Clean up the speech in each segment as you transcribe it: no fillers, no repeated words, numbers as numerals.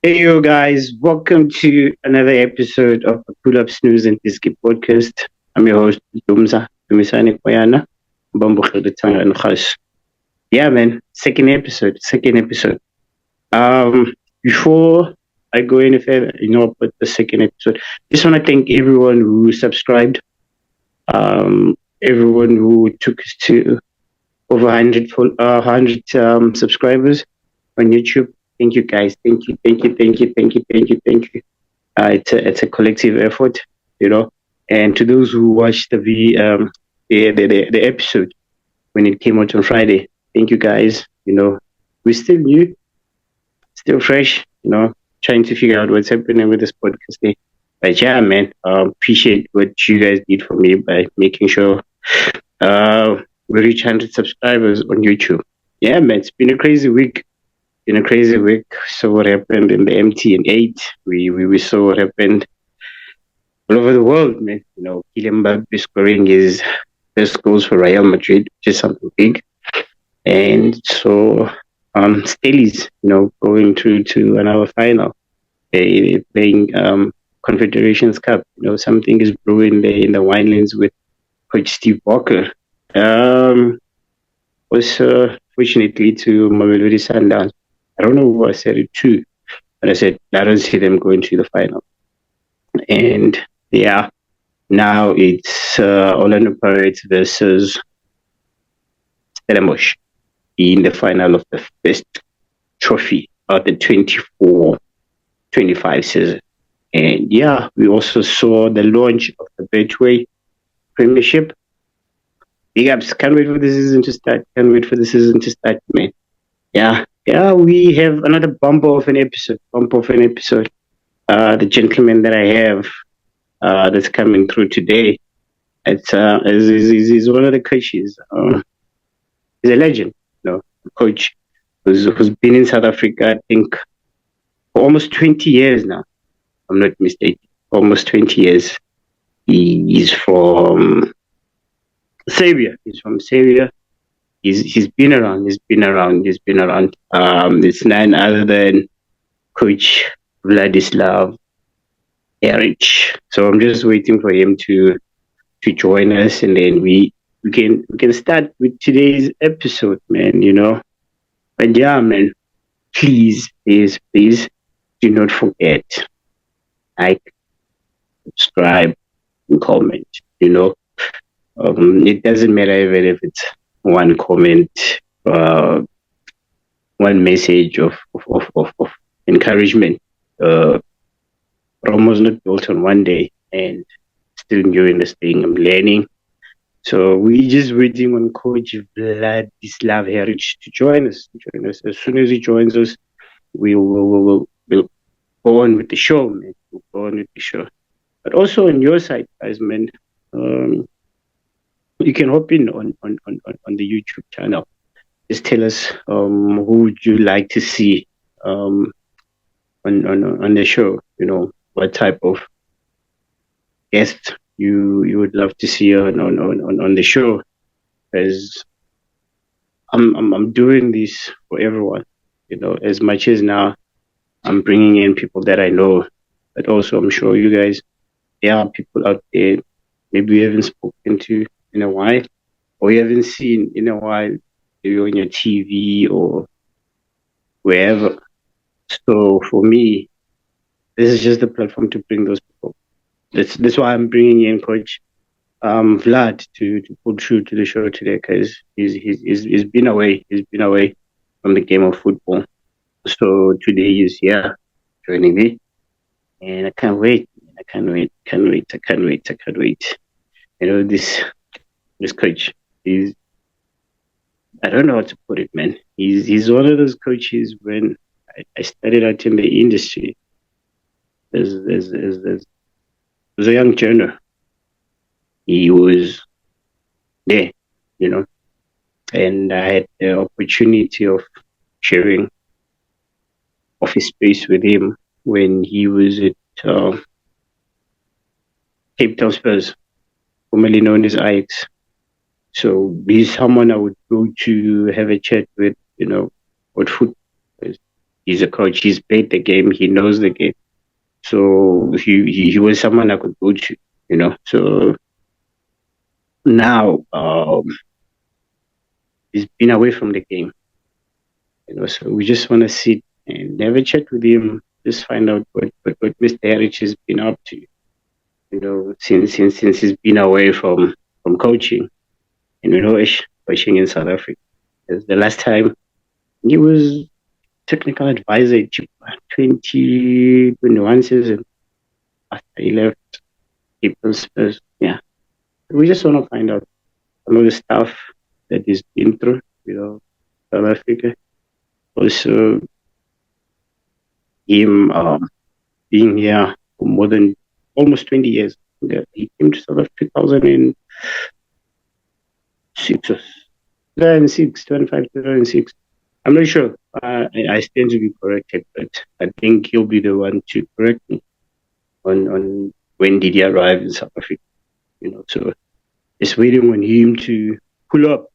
Hey, you guys, welcome to another episode of the Pull Up Snooze and Diski Podcast. I'm your host, Dumisani Koyana, Bambukhele and Khash. Yeah, man, second episode. Before I go any further, about the second episode, just want to thank everyone who subscribed, everyone who took us to over 100 subscribers on YouTube. Thank you, guys. Thank you. It's a collective effort, you know. And to those who watched the episode when it came out on Friday, thank you, guys. We're still new, still fresh, trying to figure out what's happening with this podcast thing. But yeah, man, appreciate what you guys did for me by making sure we reach 100 subscribers on YouTube. Yeah, man, it's been a crazy week. Saw what happened in the MT&8. We saw what happened all over the world, man. Kylian Mbappe scoring his first goals for Real Madrid, which is something big. And so Stellies, going through to another final. Playing Confederations Cup. Something is brewing there in the winelands with Coach Steve Walker. Also, fortunately to Mamelodi Sundowns. I don't know who I said it to, but I said I don't see them going to the final. And yeah, now it's Orlando Pirates versus Stellenbosch in the final of the first trophy of the 24-25 season. And yeah, we also saw the launch of the Betway Premiership. Big ups. Can't wait for the season to start. Man. Yeah, we have another bumper of an episode. The gentleman that I have that's coming through today, he's one of the coaches. He's a legend, a coach who's been in South Africa, I think, for almost 20 years now. I'm not mistaken. Almost 20 years. He's from Xavier. He's been around. It's none other than Coach Vladislav Heric. So I'm just waiting for him to join us, and then we can start with today's episode, man. But yeah, man, please do not forget, like, subscribe, and comment. It doesn't matter even if it's one comment, one message of encouragement. Romo's not built on one day, and still enjoying this thing. I'm learning. So we're just waiting on Coach Vladislav Heric to join us. As soon as he joins us, we'll go on with the show, man. But also on your side, guys, man, you can hop in on the YouTube channel. Just tell us who would you like to see on the show. What type of guest you would love to see on the show. Because I'm doing this for everyone. As much as now I'm bringing in people that I know, but also I'm sure you guys, there are people out there maybe you haven't spoken to in a while, or you haven't seen in a while, maybe on your TV or wherever. So for me, this is just the platform to bring those people. That's why I'm bringing in Coach Vlad to pull through to the show today, because he's been away. He's been away from the game of football. So today he's here joining me, and I can't wait. This coach, I don't know how to put it, man. He's one of those coaches. When I started out in the industry, there's a young journal. He was there, and I had the opportunity of sharing office space with him when he was at Cape Town Spurs, formerly known as Ajax. So he's someone I would go to have a chat with, what football is. He's a coach. He's played the game. He knows the game. So he was someone I could go to, you know. So now he's been away from the game, you know. So we just want to sit and have a chat with him, just find out what Mr. Heric has been up to, you know, since he's been away from coaching, and you know, coaching in South Africa. Because the last time he was technical advisor at Chippa 2021 season after he left Cape Town Spurs. Yeah, we just want to find out some of the stuff that he's been through, you know, South Africa. Also, him being here for more than almost 20 years. He came to South Africa 2006 or 2006, 2005. I'm not sure. I stand to be corrected, but I think he'll be the one to correct me on when did he arrive in South Africa. You know, so just waiting on him to pull up.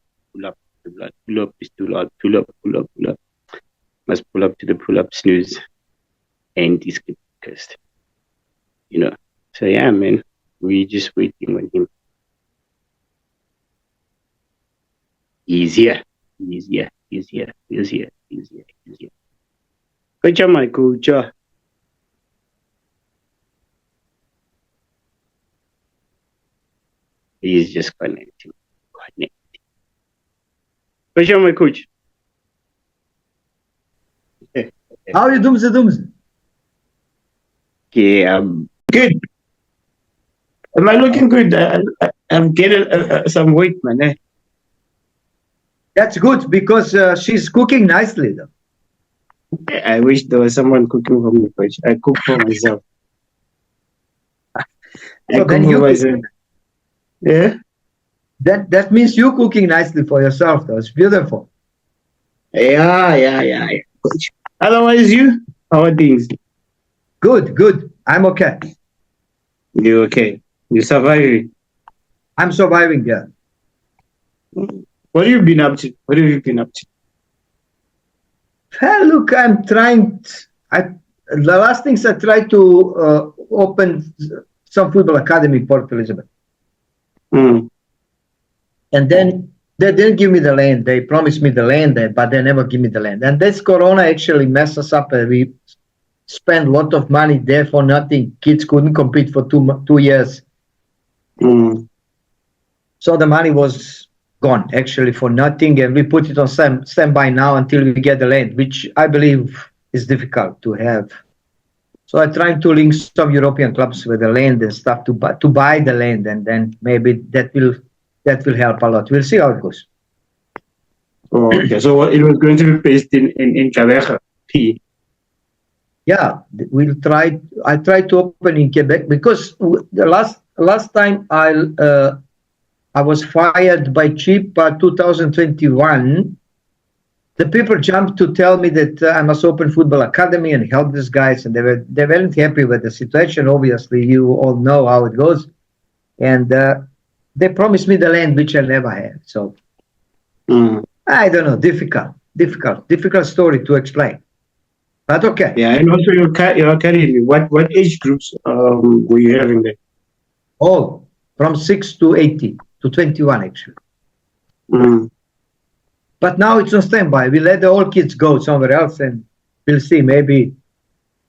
Must pull up to the pull-up Snus and Diski Podcast. You know, so yeah, man, we just waiting on him. He's here. Coach, my coach. He's just connecting. Coach, my coach. How are you, Doomsday? Yeah, good. Am I looking good? I'm getting some weight, man. Eh? That's good because she's cooking nicely, though. I wish there was someone cooking for me, coach. I cook for myself. So then you myself. Yeah. That means you cooking nicely for yourself, though. It's beautiful. Yeah. Coach. Otherwise, you? How are things? Good. I'm okay. You okay? You surviving? I'm surviving, yeah. What have you been up to? Well, look, I'm trying. The last things I tried to open some football academy in Port Elizabeth. Mm. And then they didn't give me the land. They promised me the land, but they never give me the land. And this Corona actually messed us up. We spent a lot of money there for nothing. Kids couldn't compete for 2 years. Mm. So the money was gone, actually, for nothing. And we put it on standby now until we get the land, which I believe is difficult to have. So I'm trying to link some European clubs with the land and stuff to buy the land. And then maybe that will help a lot. We'll see how it goes. Oh, okay. So it was going to be based in Quebec. Yeah, I tried to open in Quebec because the last time I was fired by Chippa 2021. The people jumped to tell me that I must open football academy and help these guys, and they weren't happy with the situation. Obviously, you all know how it goes, and they promised me the land, which I never had. So I don't know, difficult story to explain, but okay. Yeah, and also your academy. What age groups were you having there? Oh, from 6 to 18 to 21 actually. Mm. But now it's on standby. We let the old kids go somewhere else, and we'll see. Maybe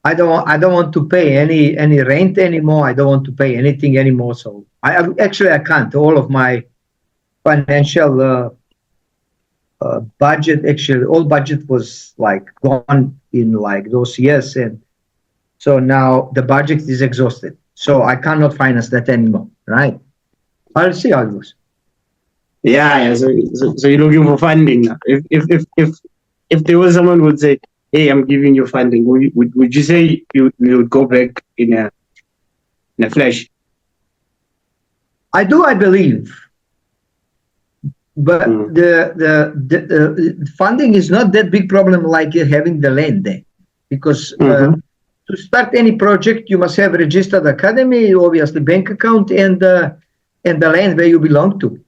I don't want to pay any rent anymore. I don't want to pay anything anymore. So I can't. All of my financial budget, actually, all budget was like gone in like those years, and so now the budget is exhausted. So I cannot finance that anymore. Right? I'll see how it goes. Yeah. So you're looking for funding now. If there was someone who would say, "Hey, I'm giving you funding," would you say you would go back in a flash? I do. I believe, but the funding is not that big problem like having the land there, because to start any project you must have registered academy, obviously bank account, and the land where you belong to.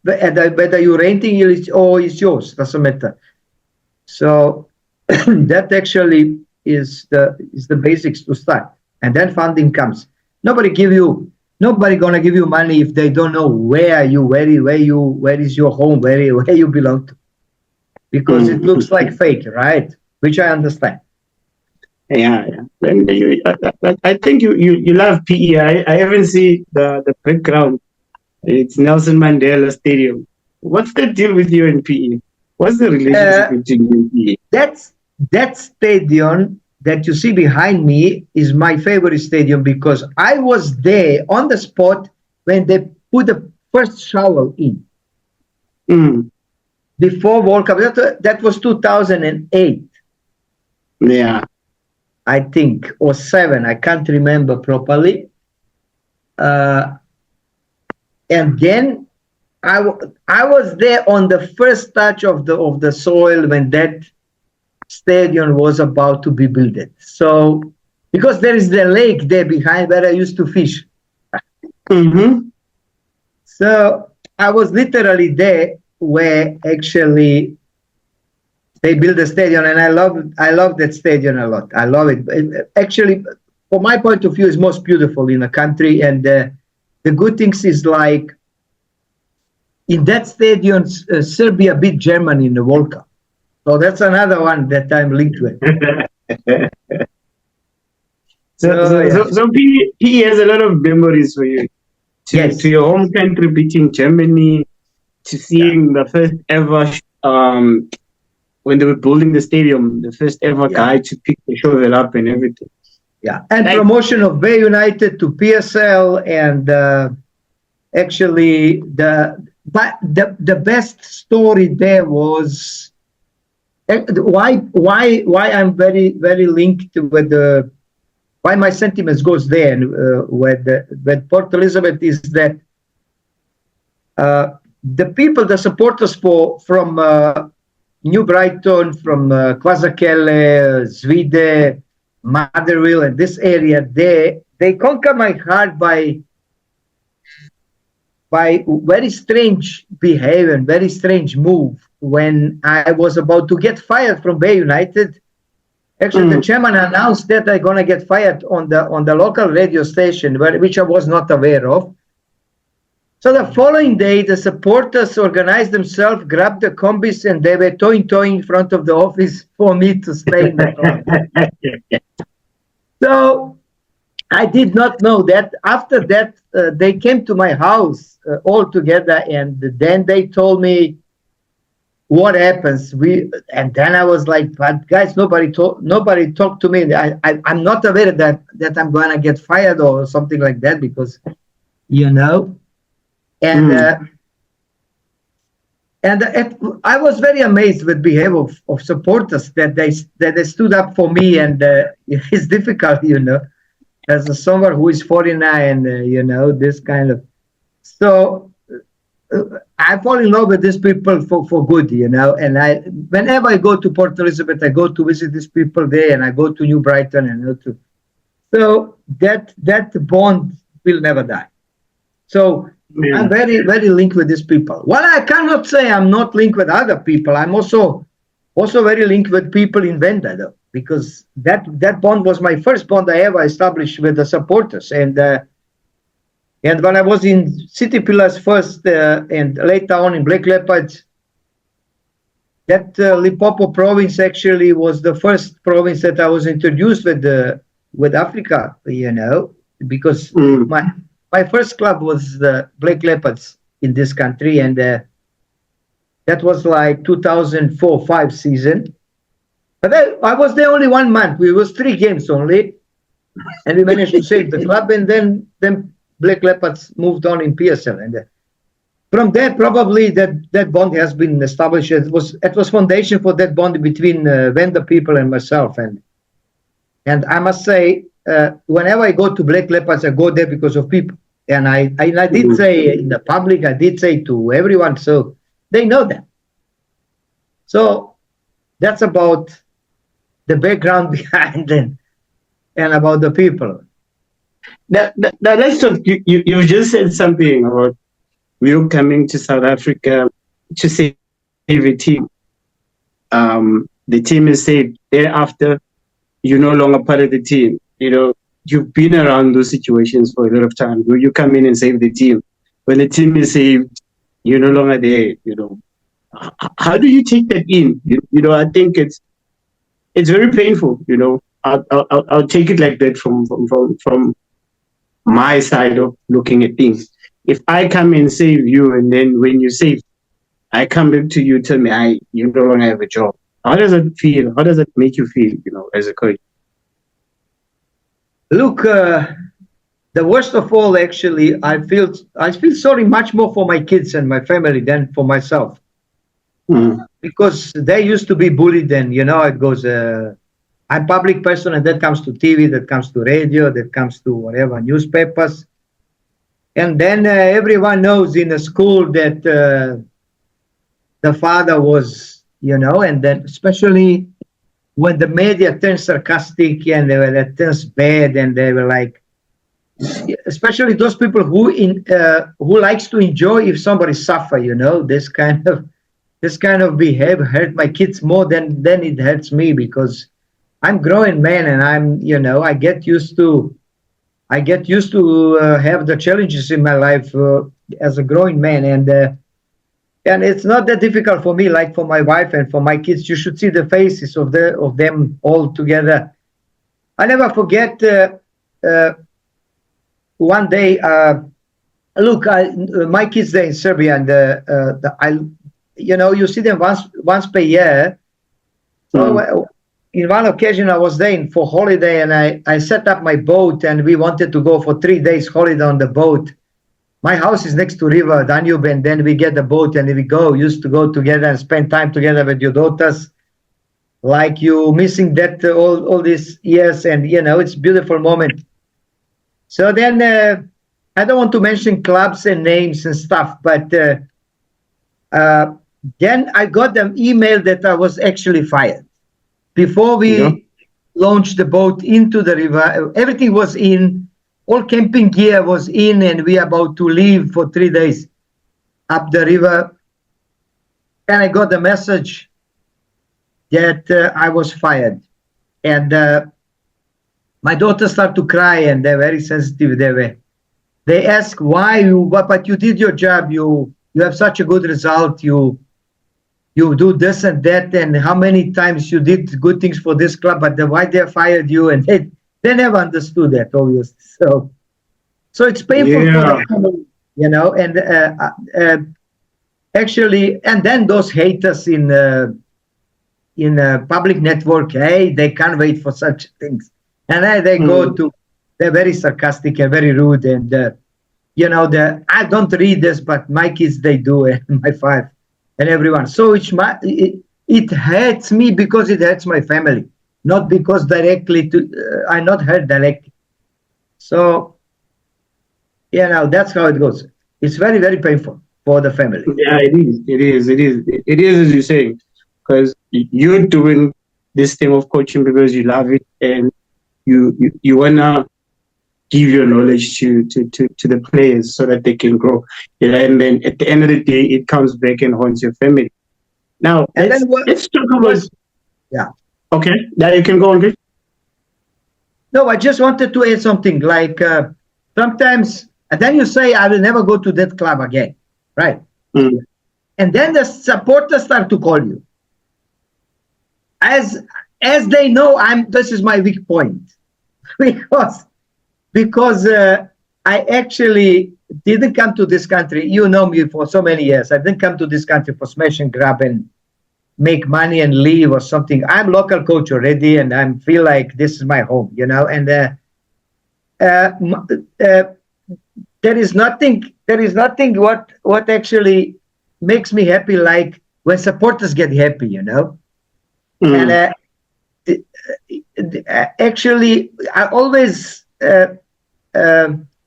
Whether you're renting it or it's yours, doesn't matter. So That actually is the basics to start, and then funding comes. Nobody gonna give you money if they don't know where is your home, where you belong to, because it looks like fake, right? Which I understand. Yeah, yeah. And I think you love PE. I haven't seen the background. It's Nelson Mandela Stadium. What's the deal with you and PE? What's the relationship Uh, between you and PE? that's that stadium that you see behind me is my favorite stadium because I was there on the spot when they put the first shovel in Mm, before World Cup. That was 2008, yeah. I think, or seven. I can't remember properly. Uh, and then I was there on the first touch of the soil when that stadium was about to be built. So because there is the lake there behind where I used to fish. Mm-hmm. So I was literally there where actually they built the stadium, and I love that stadium a lot. I love it. Actually, from my point of view, it's most beautiful in the country, and the good things is like in that stadium, Serbia beat Germany in the World Cup. So that's another one that I'm linked with. Yeah. So PE has a lot of memories for you. Yes. To your home country beating Germany, to seeing the first ever when they were building the stadium, the first ever guy to pick the shovel up and everything. Yeah, and promotion of Bay United to PSL, and actually the best story there was why I'm very linked with the why my sentiments goes there and with Port Elizabeth is that the supporters from New Brighton, from Kwazakele, Zwide, Motherwell, and this area, they conquer my heart by very strange behavior and very strange move. When I was about to get fired from Bay United, actually the chairman announced that I'm gonna get fired on the local radio station, which I was not aware of. So the following day, the supporters organized themselves, grabbed the combis, and they were towing in front of the office for me to stay in the car. So I did not know that. After that, they came to my house all together, and then they told me what happens. And then I was like, "But guys, nobody talked to me. I'm not aware that I'm gonna get fired or something like that because, you know." And I was very amazed with behavior of supporters that they stood up for me, and it's difficult, as someone who is foreigner and this kind of. So I fall in love with these people for good, and whenever I go to Port Elizabeth, I go to visit these people there, and I go to New Brighton and so that bond will never die. So I'm very, very linked with these people. Well, I cannot say I'm not linked with other people. I'm also very linked with people in Venda, though, because that bond was my first bond I ever established with the supporters. And when I was in City Pillars first and later on in Black Leopards, that Limpopo province actually was the first province that I was introduced with Africa, because my first club was the Black Leopards in this country, and that was like 2004-05 season. But I was there only 1 month. We was 3 games only, and we managed to save the club. And then Black Leopards moved on in PSL, and from there probably that bond has been established. It was foundation for that bond between Venda people and myself. And I must say, whenever I go to Black Leopards, I go there because of people. And I did say in the public, I did say to everyone, so they know that. So that's about the background behind it and about the people. Let's talk. You just said something about you coming to South Africa to save a team. the team is saved. Thereafter, you're no longer part of the team. You've been around those situations for a lot of time where you come in and save the team. When the team is saved, you're no longer there. How do you take that in? I think it's very painful. I'll take it like that from my side of looking at things. If I come and save you, and then when you save, I come back to you, tell me you no longer have a job. How does it feel? How does it make you feel? As a coach. Look, the worst of all, actually, I feel sorry much more for my kids and my family than for myself, because they used to be bullied, and it goes. I'm a public person, and that comes to TV, that comes to radio, that comes to whatever newspapers, and then everyone knows in the school that the father was, and then especially when the media turns sarcastic and that turns bad, and they were like, especially those people who likes to enjoy if somebody suffer, this kind of behavior hurt my kids more than it hurts me, because I'm growing man, and I get used to have the challenges in my life as a growing man, and it's not that difficult for me, like for my wife and for my kids. You should see the faces of them all together. I never forget one day. Look, my kids, they're in Serbia, and you see them once per year. So in one occasion, I was there for holiday, and I set up my boat, and we wanted to go for 3 days holiday on the boat. My house is next to river Danube, and then we get the boat and used to go together and spend time together with your daughters, like you missing that all these years, and it's a beautiful moment. So then I don't want to mention clubs and names and stuff, but then I got an email that I was actually fired. Before we launched the boat into the river, everything was in. All camping gear was in, and we are about to leave for 3 days up the river. And I got the message that I was fired. And my daughters start to cry, and they're very sensitive. They ask why but you did your job. You have such a good result. You do this and that, and how many times you did good things for this club, but why they fired you? And they never understood that, obviously. So it's painful for the family, and actually, and then those haters in public network, they can't wait for such things, and they they're very sarcastic and very rude, and I don't read this, but my kids, they do, and my five, and everyone. So it hurts me because it hurts my family. Not because directly I'm not hurt directly. So, that's how it goes. It's very, very painful for the family. Yeah, it is, as you say, because you're doing this thing of coaching because you love it, and you wanna give your knowledge to the players so that they can grow. And then at the end of the day, it comes back and haunts your family. Now, let's talk about. Yeah. Okay, now you can go on. No, I just wanted to add something. Like sometimes, and then you say, "I will never go to that club again," right? And then the supporters start to call you, as they know this is my weak point, because I actually didn't come to this country. You know me for so many years. I didn't come to this country for smash and grab and make money and leave or something. I'm local coach already, and I feel like this is my home, and there is nothing what actually makes me happy like when supporters get happy, and actually I always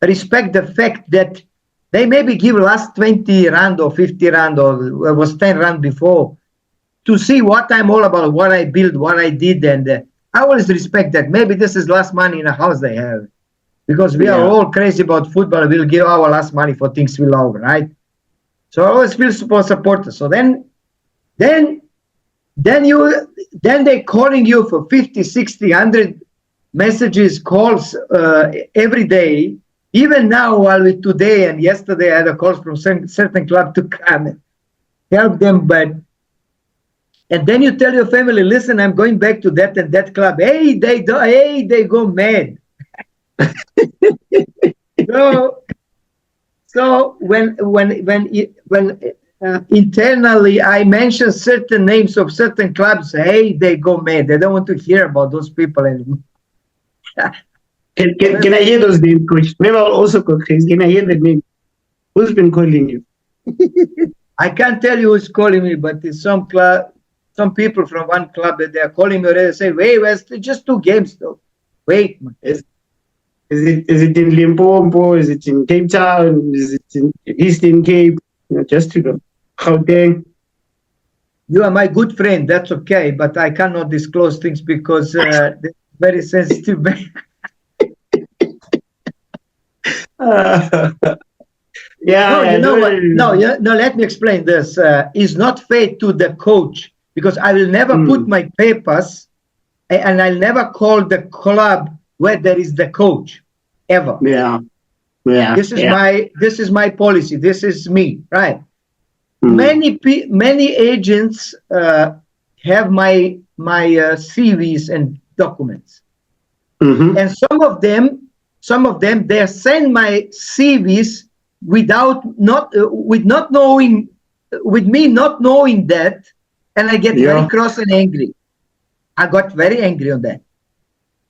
respect the fact that they maybe give last 20 rand or 50 rand or it was 10 rand before to see what I'm all about, what I build, what I did. And I always respect that. Maybe this is last money in a house they have, because we are all crazy about football. We'll give our last money for things we love, right? So I always feel for supporters. So then then they're calling you for 50, 60, 100 messages, calls every day. Even now, today and yesterday, I had a call from certain club to come and help them. And then you tell your family, listen, I'm going back to that and that club. Hey, they go mad. So when internally I mention certain names of certain clubs, hey, they go mad. They don't want to hear about those people anymore. Can I hear those names, Coach? Maybe I'll also go crazy. Can I hear the name? Who's been calling you? I can't tell you who's calling me, but it's some people from one club that they are calling me already. Say, wait, it's just 2 games though. Wait, man. Is it in Limpopo? Is it in Cape Town? Is it in Eastern Cape? Just to know. How dang. You are my good friend. That's okay, but I cannot disclose things because they're very sensitive. Yeah. No, what? No, let me explain this. It's not fair to the coach because I will never put my papers and I'll never call the club where there is the coach ever. Yeah. This is my policy. This is me, right? Many agents have my CVs and documents, and some of them they send my CVs with me not knowing that, and I get very cross and angry. I got very angry on that.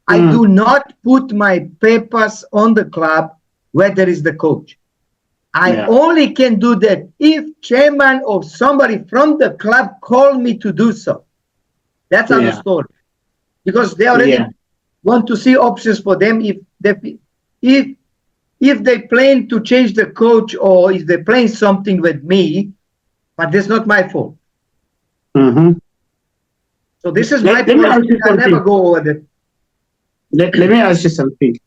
I do not put my papers on the club where there is the coach. I only can do that if chairman or somebody from the club call me to do so. That's another story. Because they already want to see options for them if they plan to change the coach or if they plan something with me, but that's not my fault. So this is my policy. I never go over that. Let me ask you something.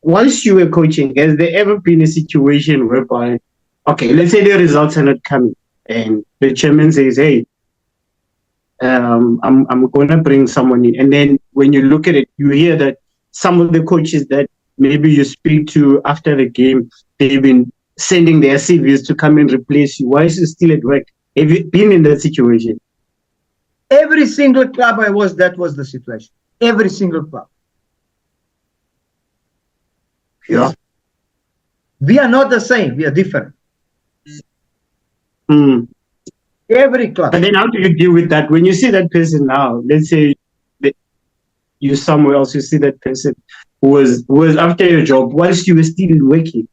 Once you were coaching, has there ever been a situation whereby, okay, let's say the results are not coming and the chairman says, hey, I'm going to bring someone in. And then when you look at it, you hear that some of the coaches that maybe you speak to after the game, they've been sending their CVs to come and replace you. Why is it still at work? Have you been in that situation? Every single club I was, that was the situation. Every single club. Yeah. We are not the same. We are different. Every club. But then how do you deal with that? When you see that person now, let's say that you're somewhere else, you see that person who was after your job whilst you were still working.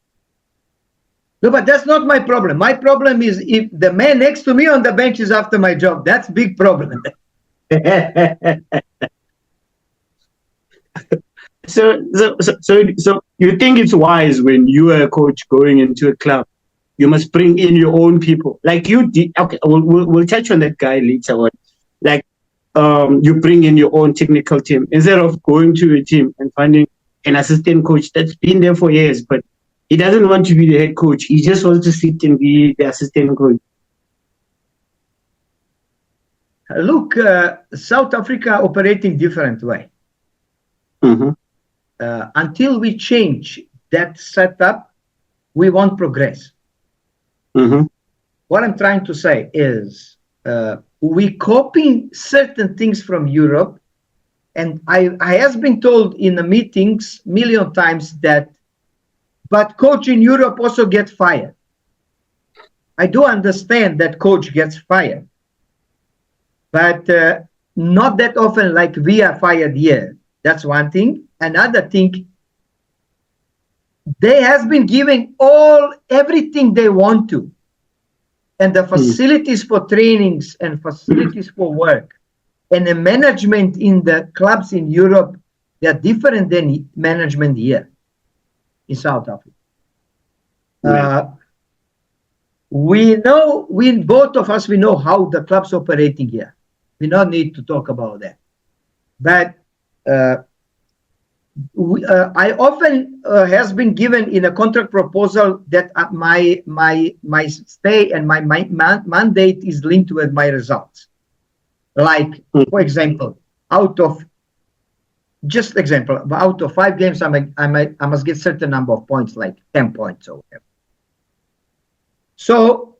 No, but that's not my problem. My problem is if the man next to me on the bench is after my job. That's a big problem. So you think it's wise when you are a coach going into a club, you must bring in your own people, like you did. Okay, we'll touch on that guy later on. Like you bring in your own technical team instead of going to a team and finding an assistant coach that's been there for years, but he doesn't want to be the head coach. He just wants to sit and be the assistant coach. Look, South Africa operating different way. Until we change that setup, we won't progress. What I'm trying to say is we copying certain things from Europe, and I have been told in the meetings million times that, but coach in Europe also gets fired. I do understand that coach gets fired, but not that often like we are fired here. That's one thing. Another thing, they have been giving everything they want to. And the facilities for trainings and facilities for work and the management in the clubs in Europe, they are different than management here in South Africa. Both of us know how the club's operating here. We don't need to talk about that. But I often has been given in a contract proposal that my stay and my mandate is linked with my results. Like, for example, out of 5 games, I must get certain number of points, like 10 points or whatever. So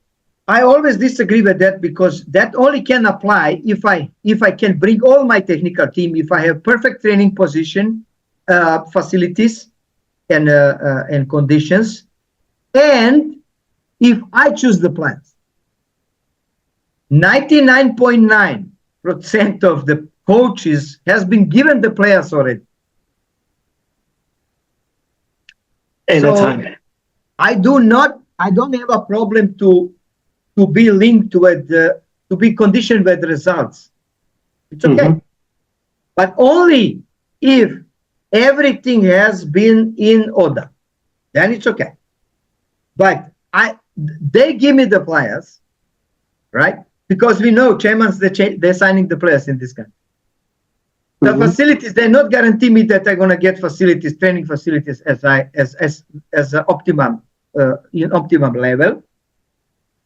I always disagree with that, because that only can apply if I can bring all my technical team, if I have perfect training position, facilities, and conditions, and if I choose the plans. 99.9% of the coaches has been given the players already. So I don't have a problem to be linked with to be conditioned with results. It's okay. But only if everything has been in order, then it's okay. But they give me the players, right? Because we know chairmans, they're signing the players in this country. The facilities, they're not guarantee me that I'm going to get facilities, training facilities as an optimum level.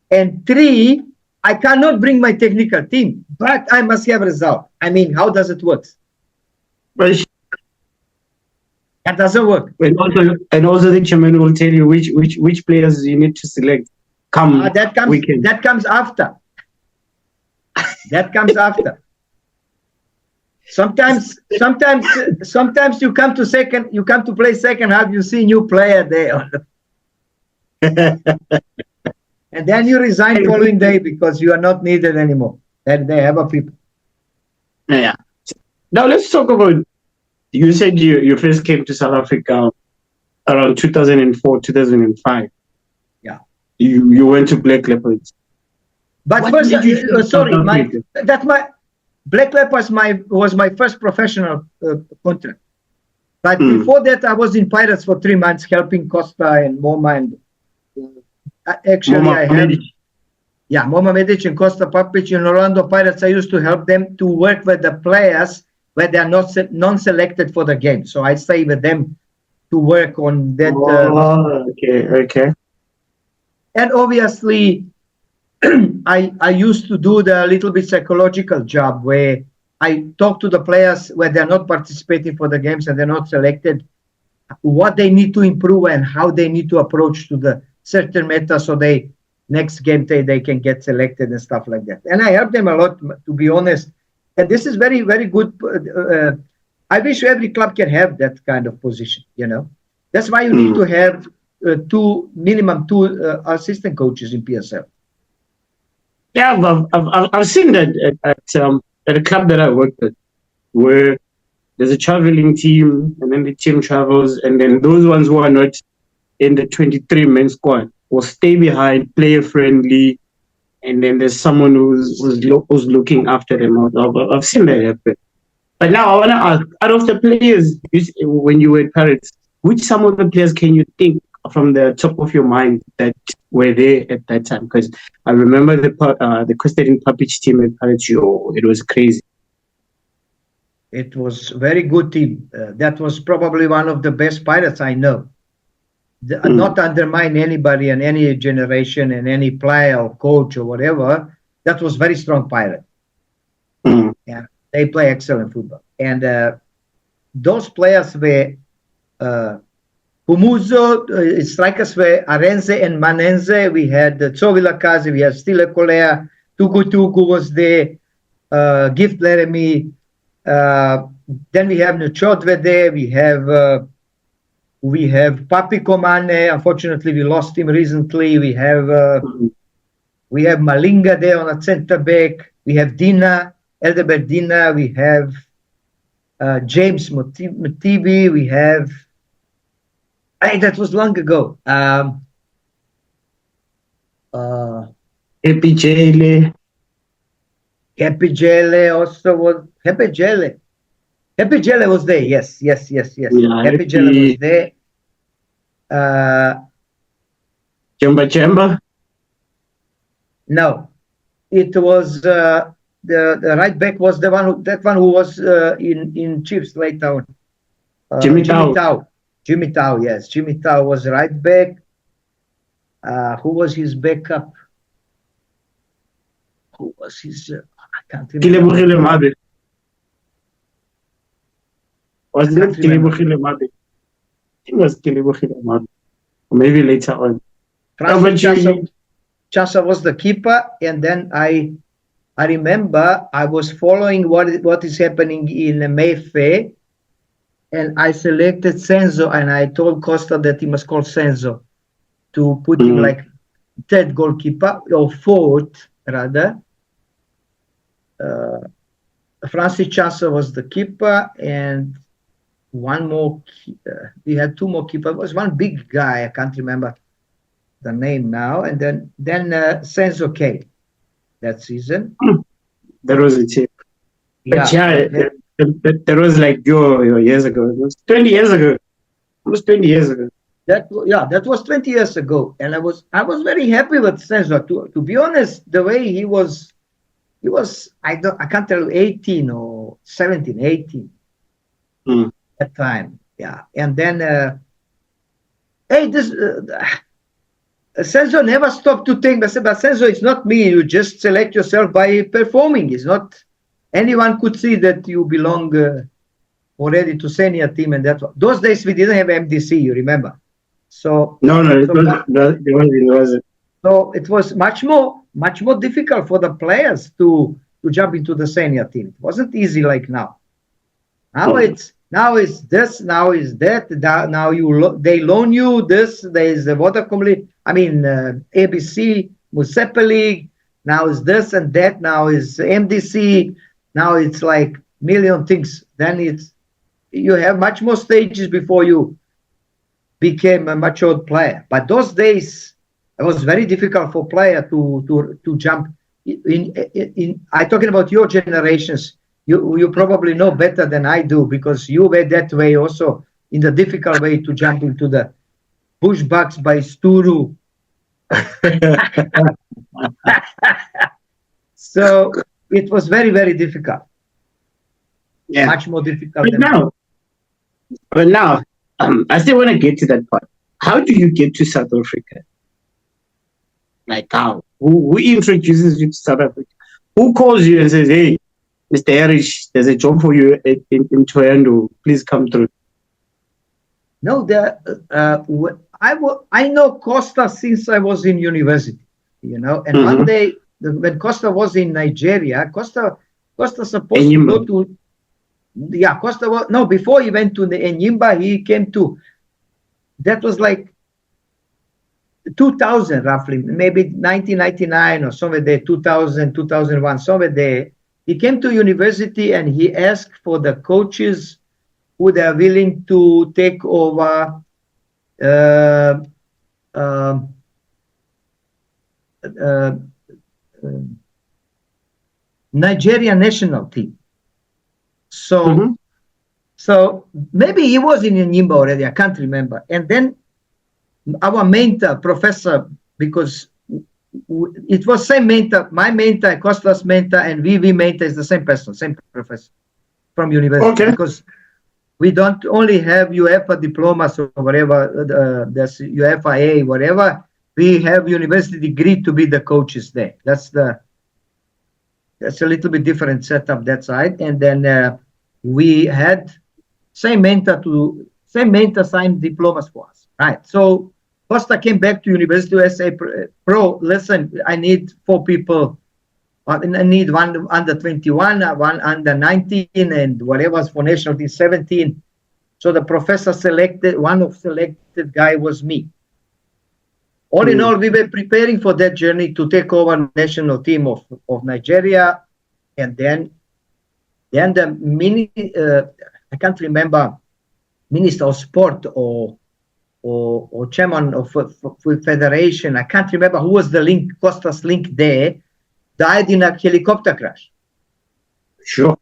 And 3, I cannot bring my technical team, but I must have result. I mean, how does it work? That doesn't work. And also the chairman will tell you which players you need to select. Weekend. That comes after. That comes after. Sometimes you come to play second half, you see new player there. And then you resign following day because you are not needed anymore. Then they have a people. Yeah. Now let's talk about, you said you first came to South Africa around 2004, 2005. Yeah. You went to Black Leopards. But first, Black Leopards was my first professional contract. But before that, I was in Pirates for 3 months, helping Costa and Moma, and Moma Medic and Costa Papic in Orlando Pirates. I used to help them to work with the players where they are not non-selected for the game. So I stay with them to work on that. Okay. And obviously, I used to do the little bit psychological job where I talk to the players where they're not participating for the games and they're not selected, what they need to improve and how they need to approach to the certain meta so they next game day they can get selected and stuff like that. And I help them a lot, to be honest. And this is very, very good. I wish every club can have that kind of position, That's why you need to have minimum two assistant coaches in PSL. Yeah, I've seen that at a club that I worked at, where there's a traveling team, and then the team travels, and then those ones who are not in the 23-man squad will stay behind, player friendly, and then there's someone who's looking after them. I've seen that happen. But now I want to ask, out of the players, when you were at Paris, which some of the players can you think from the top of your mind that were there at that time? Because I remember the Kostadin Papic team at Paris, it was crazy. It was a very good team. That was probably one of the best Pirates I know. Not undermine anybody in any generation and any player or coach or whatever. That was very strong Pirate. Yeah, they play excellent football. And those players were Pumuzo, strikers were Arenze and Manenze. We had Tsovilakazi, we had Stile Colea, Tugu was there, Gift Leremy. Then we have Nuchodve there. We have Papi Komane. Unfortunately, we lost him recently. We have Malinga there on a center back. We have Dina, Eldebert Dina. We have James Mutibi. We have. That was long ago. Epijele. Epijele also was. Epijele was there. Yes. Yeah, Epijele was there. Chemba? No, it was the right back was the one who was in Chiefs later on. Jimmy Tao. Yes, Jimmy Tao was right back. Who was his backup? Who was his? I Can't remember. Was it Kilebogile Mabe? It was Kilebogile Mabe. Or maybe later on. Chasa was the keeper, and then I remember I was following what is happening in Mayfair, and I selected Senzo, and I told Costa that he must call Senzo to put him like third goalkeeper, or fourth rather. Francis Chasa was the keeper, and one more. We had two more keepers. It was one big guy. I can't remember the name now. And then Senzo came that season. That was a tip. But that was like your years ago. It was 20 years ago. Almost 20 years ago. That was 20 years ago, and I was very happy with Senzo. To be honest, the way he was I can't tell you 18 or 17, 18 at time. Yeah, and then Senzo never stopped to think. But Senzo, it's not me. You just select yourself by performing. It's not anyone could see that you belong already to senior team, and that those days we didn't have MDC. You remember? So it wasn't. So it was much more difficult for the players to jump into the senior team. It wasn't easy like now. Now it's this, now is that. Now they loan you this. There is the Vodacom, ABC, Musepe League. Now is this and that. Now is MDC. Now it's like million things. Then you have much more stages before you became a matured player. But those days, it was very difficult for player to jump in. I'm talking about your generations. You probably know better than I do, because you were that way also, in the difficult way to jump into the bushbucks by Sturu. So it was very, very difficult. Yeah, much more difficult. But now, I still want to get to that part. How do you get to South Africa? Like how? Who introduces you to South Africa? Who calls you and says, "Hey, Mr. Heric, there's a job for you in Toyando. Please come through"? No, I know Costa since I was in university, and one day when Costa was in Nigeria, Costa supposed to go to, Costa was, no, before he went to the Enyimba, he came to, that was like 2000 roughly, maybe 1999 or somewhere there, 2000, 2001, somewhere there. He came to university and he asked for the coaches who they are willing to take over Nigeria national team. So maybe he was in Enyimba already, I can't remember. And then our mentor, professor, because it was same mentor, my mentor, Costa's mentor, and VV mentor is the same person, same professor from university. Because we don't only have UEFA diplomas or whatever, there's UEFA A, whatever. We have university degree to be the coaches there. That's a little bit different setup that side. And then we had same mentor signed diplomas for us, right? So Costa came back to University of SA, "Bro, listen, I need 4 people. I need one under 21, one under 19, and whatever for national team 17. So the professor selected, one of selected guy was me. All in all, we were preparing for that journey to take over national team of Nigeria. And then the I can't remember, Minister of Sport or chairman of federation, I can't remember who was the link, Costa's link there, died in a helicopter crash. Sure.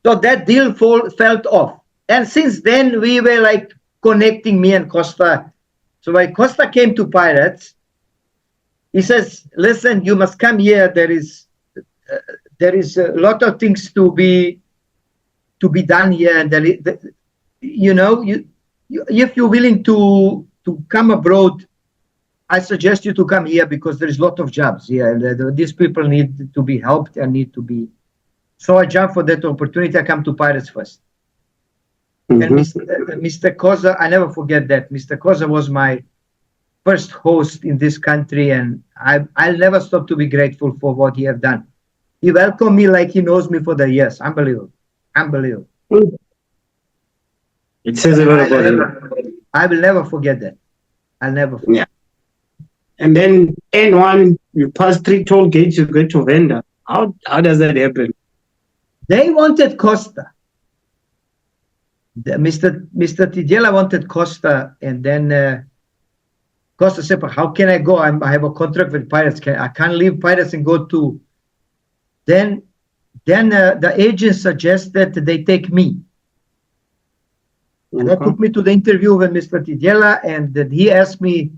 So that deal fell off. And since then, we were like connecting, me and Costa. So when Costa came to Pirates, he says, "Listen, you must come here. There is a lot of things to be done here. And if you're willing to come abroad, I suggest you to come here, because there is a lot of jobs here. And these people need to be helped and need to be So I jumped for that opportunity. I come to Pirates first. And Mr. Koza, I never forget that. Mr. Koza was my first host in this country, and I'll never stop to be grateful for what he have done. He welcomed me like he knows me for the years. Unbelievable. Unbelievable. It says a lot about him. I will never forget that. I'll never forget. Yeah. And then N1, you pass 3 toll gates, you get to Venda. How does that happen? They wanted Costa. Mr. Tidiela wanted Costa, and then Costa said, "How can I go? I have a contract with Pirates. I can't leave Pirates and go to." Then the agent suggested that they take me. And they took me to the interview with Mr. Tidiela, and then he asked me,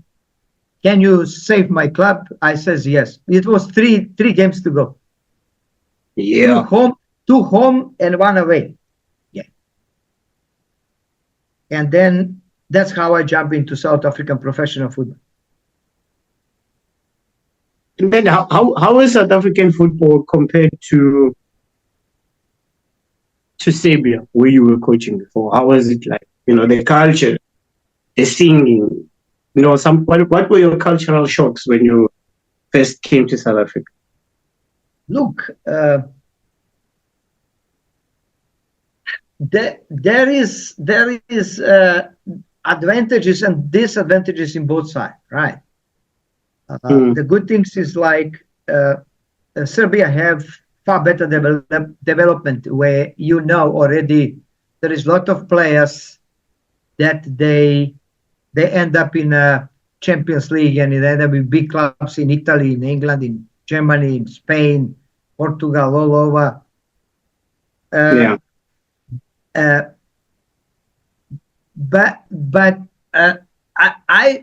"Can you save my club?" I says yes. It was three games to go. Yeah. Two home and 1 away. Yeah. And then that's how I jump into South African professional football. And then how is South African football compared to Serbia, where you were coaching before? How was it like? The culture, the singing. What were your cultural shocks when you first came to South Africa? Look, there is advantages and disadvantages in both sides, right? The good things is like Serbia have far better development, where already there is a lot of players that they end up in a Champions League, and they end up in big clubs in Italy, in England, in Germany, in Spain, Portugal, all over. But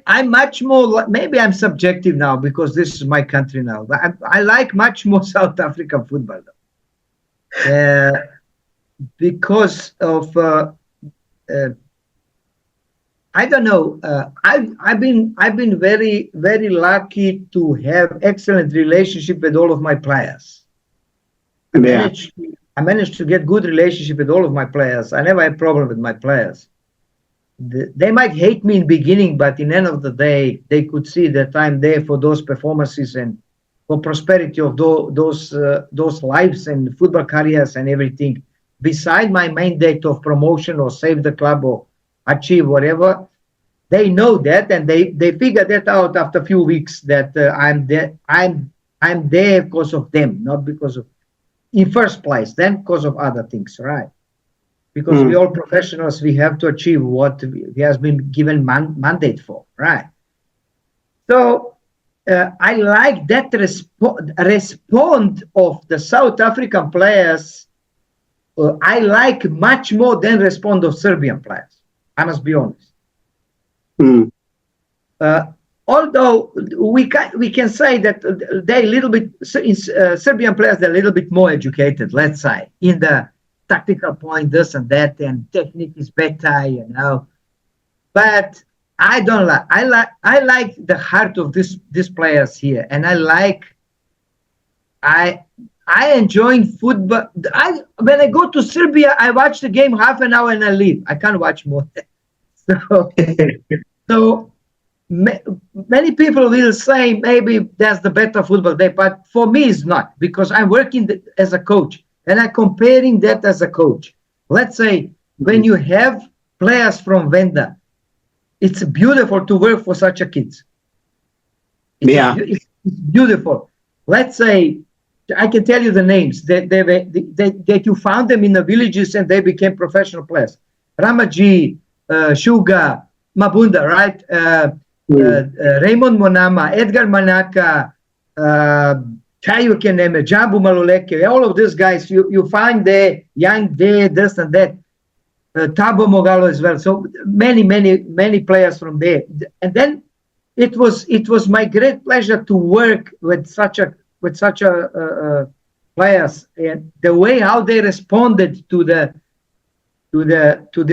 I'm much more, maybe I'm subjective now because this is my country now, but I like much more South African football because of I don't know. I've been very, very lucky to have excellent relationship with all of my players. I managed to get good relationship with all of my players. I never had problem with my players. They might hate me in beginning, but in the end of the day, they could see that I'm there for those performances and for prosperity of those lives and football careers and everything. Beside my mandate of promotion or save the club or achieve whatever, they know that, and they figure that out after a few weeks that I'm there because of them, not because of, in first place, then because of other things, right? Because we all professionals, we have to achieve what we has been given mandate for, right? So I like that respond of the South African players. I like much more than respond of Serbian players. I must be honest. Although we can say that they a little bit Serbian players, they're a little bit more educated, let's say, in the tactical point, this and that, and technique is better, But I don't like. I like the heart of these players here, and I enjoy football. When I go to Serbia, I watch the game half an hour and I leave. I can't watch more. So many people will say maybe that's the better football day, but for me it's not, because I'm working as a coach and I'm comparing that as a coach. Let's say when you have players from Venda, it's beautiful to work for such a kids. It's beautiful. Let's say, I can tell you the names that you found them in the villages and they became professional players. Ramaji, Shuga, Mabunda, right? Raymond Monama, Edgar Manaka, Chayu Keneme, Jambu Maluleke, all of these guys, you find there, young there, this and that. Tabo Mogalo as well. So many players from there. And then it was my great pleasure to work with such a players, and the way how they responded to the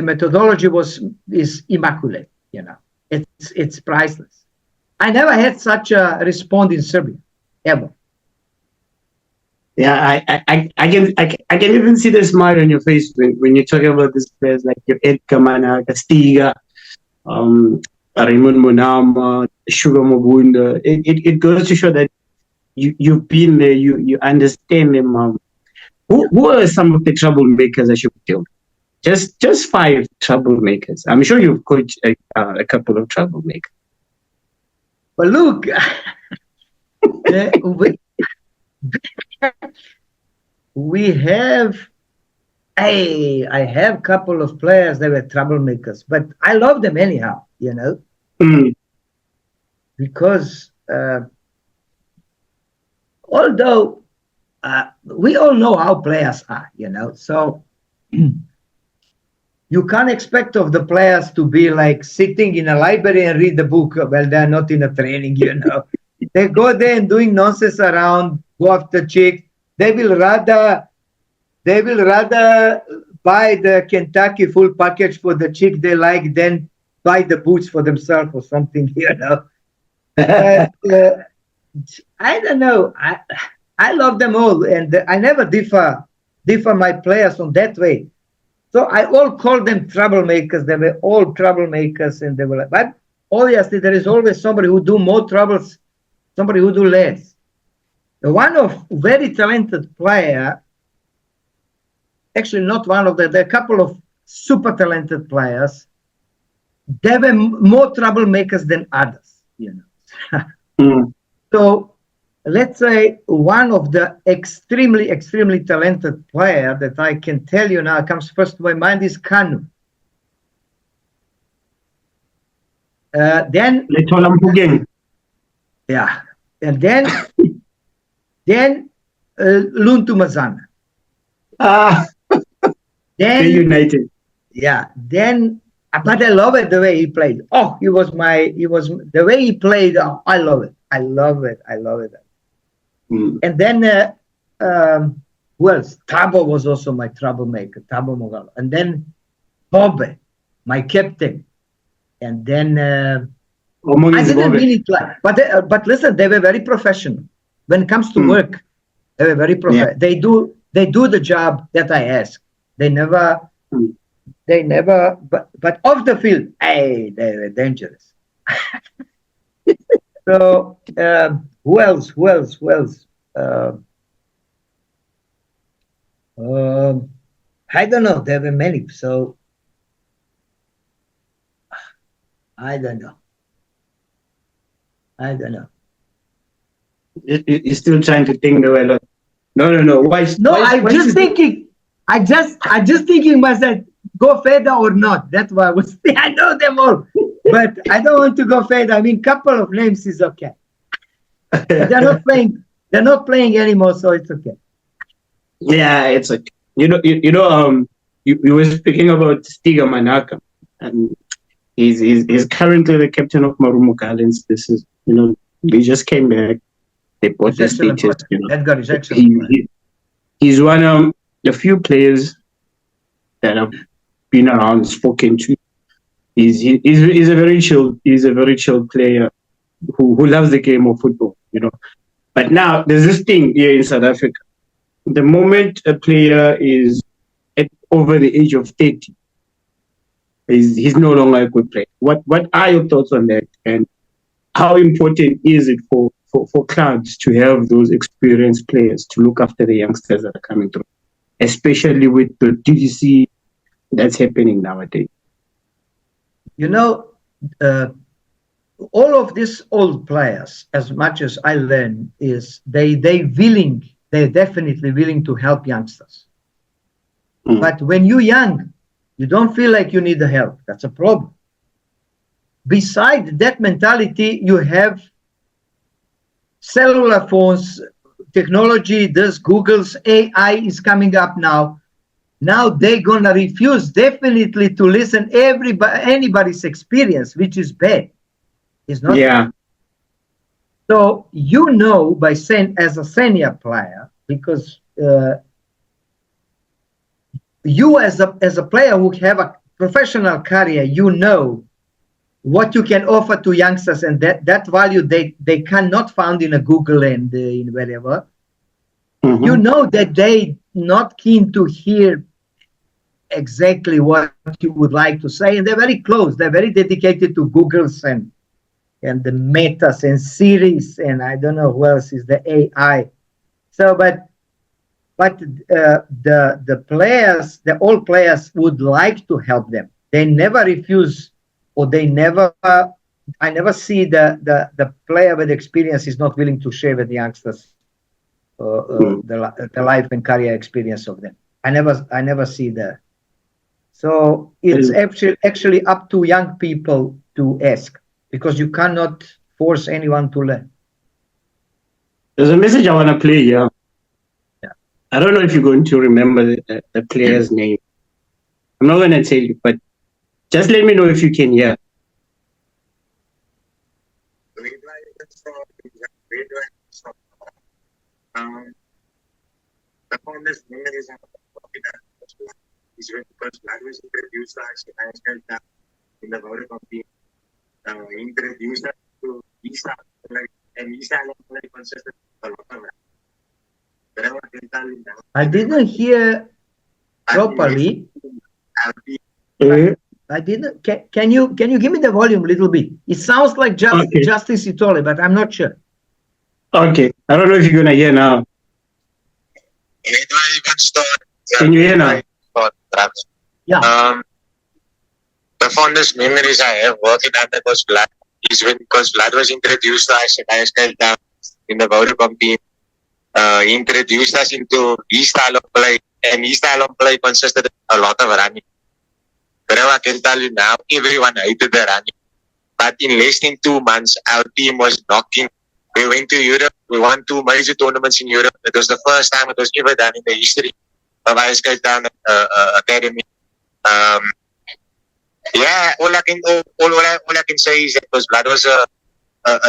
methodology is immaculate. It's priceless. I never had such a response in Serbia ever. Yeah, I can even see the smile on your face when you're talking about these players like your Edgar Manaka, Stiga, Raymond Monama, Sugar Mabunda. It goes to show that you've been there, you understand them. Who are some of the troublemakers I should tell? Just five troublemakers. I'm sure you've coached a couple of troublemakers. But look, we have. I have a couple of players that were troublemakers, but I love them anyhow, because although we all know how players are, so you can't expect of the players to be like sitting in a library and read the book. Well, they're not in a training, They go there and doing nonsense around, go after chicks. They will rather buy the Kentucky full package for the chick they like than buy the boots for themselves or something, I don't know. I love them all, and I never differ my players on that way. So I all call them troublemakers. They were all troublemakers, and they were like, but obviously there is always somebody who do more troubles, somebody who do less. One of very talented player, actually not one of them, there are a couple of super talented players. They were more troublemakers than others, So let's say one of the extremely talented player that I can tell you now comes first to my mind is Kanu. Then yeah, and then Luntu Mazana. Then United. Yeah, then but I love it the way he played. Oh, he was the way he played. Oh, I love it. And then who else? Tabo was also my troublemaker, Tabo Mogala. And then Bobe, my captain. And then I didn't really play, but listen, they were very professional. When it comes to work, they were very professional. Yeah. They do the job that I ask. They never, but off the field, hey, they were dangerous. So who else? I don't know. There were many. So I don't know. You're still trying to think the way. No. I'm just thinking. I just thinking myself, go further or not. That's why I was. I know them all, but I don't want to go further. I mean, couple of names is okay. They're not playing. They're not playing anymore, so it's okay. Yeah, it's like you were speaking about Stiga Manaka, and he's currently the captain of Marumo Gallants. This is they just came back. They bought the status. That guy is excellent. He's one of the few players that I've been around, spoken to. He's a very chill player who loves the game of football, But now there's this thing here in South Africa. The moment a player is over the age of 30, he's no longer a good player. What are your thoughts on that? And how important is it for clubs to have those experienced players to look after the youngsters that are coming through, especially with the DDC that's happening nowadays? All of these old players, as much as I learn, is they're definitely willing to help youngsters. But when you're young, you don't feel like you need the help. That's a problem. Besides that mentality, you have cellular phones, technology, this Google's AI is coming up now. Now they're gonna refuse definitely to listen anybody's experience, which is bad. It's not. Yeah. So by saying as a senior player, because you as a player who have a professional career, what you can offer to youngsters, and that value they cannot find in a Google and in wherever. you know that they not keen to hear exactly what you would like to say, and they're very close. They're very dedicated to Googles and the metas and series, and I don't know who else is the AI. So, but the players, the old players would like to help them. They never refuse, or they never. I never see the player with experience is not willing to share with the youngsters the life and career experience of them. I never see that. So it's actually up to young people to ask, because you cannot force anyone to learn. There's a message I want to play here. Yeah. I don't know if you're going to remember the player's name. I'm not going to tell you, but just let me know if you can hear. The fondest memories of is when Coach Vlad was introduced to us in the World Cup team. He introduced us to East Island, and East Island consisted of a lot of I didn't hear properly. I didn't. Can you give me the volume a little bit? It sounds like Justice Itole, but I'm not sure. Okay, I don't know if you're gonna hear now. Can you hear now? Yeah. The fondest memories I have working under Coach Vlad is when Coach Vlad was introduced to us at Cape Town in the World Cup team. He introduced us into his style of play, and his style of play consisted of a lot of running. But I can tell you now, everyone hated the running. But in less than 2 months, our team was knocking. We went to Europe. We won 2 major tournaments in Europe. It was the first time it was ever done in the history of Cape Town Academy. Yeah, all I can say is that Coach Vlad was a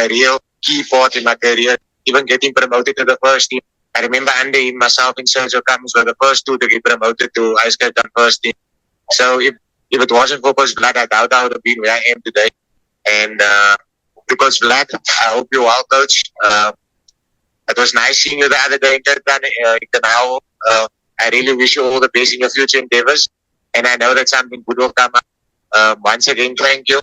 real key part in my career, even getting promoted to the first team. I remember under him, myself and Sergio Cummins were the first two to get promoted to Cape Town first team. So if it wasn't for Coach Vlad, I doubt I would have been where I am today. And to Coach Vlad, I hope you're well, Coach. It was nice seeing you the other day in Cape Town, I really wish you all the best in your future endeavors. And I know that something good will come up. Once again, thank you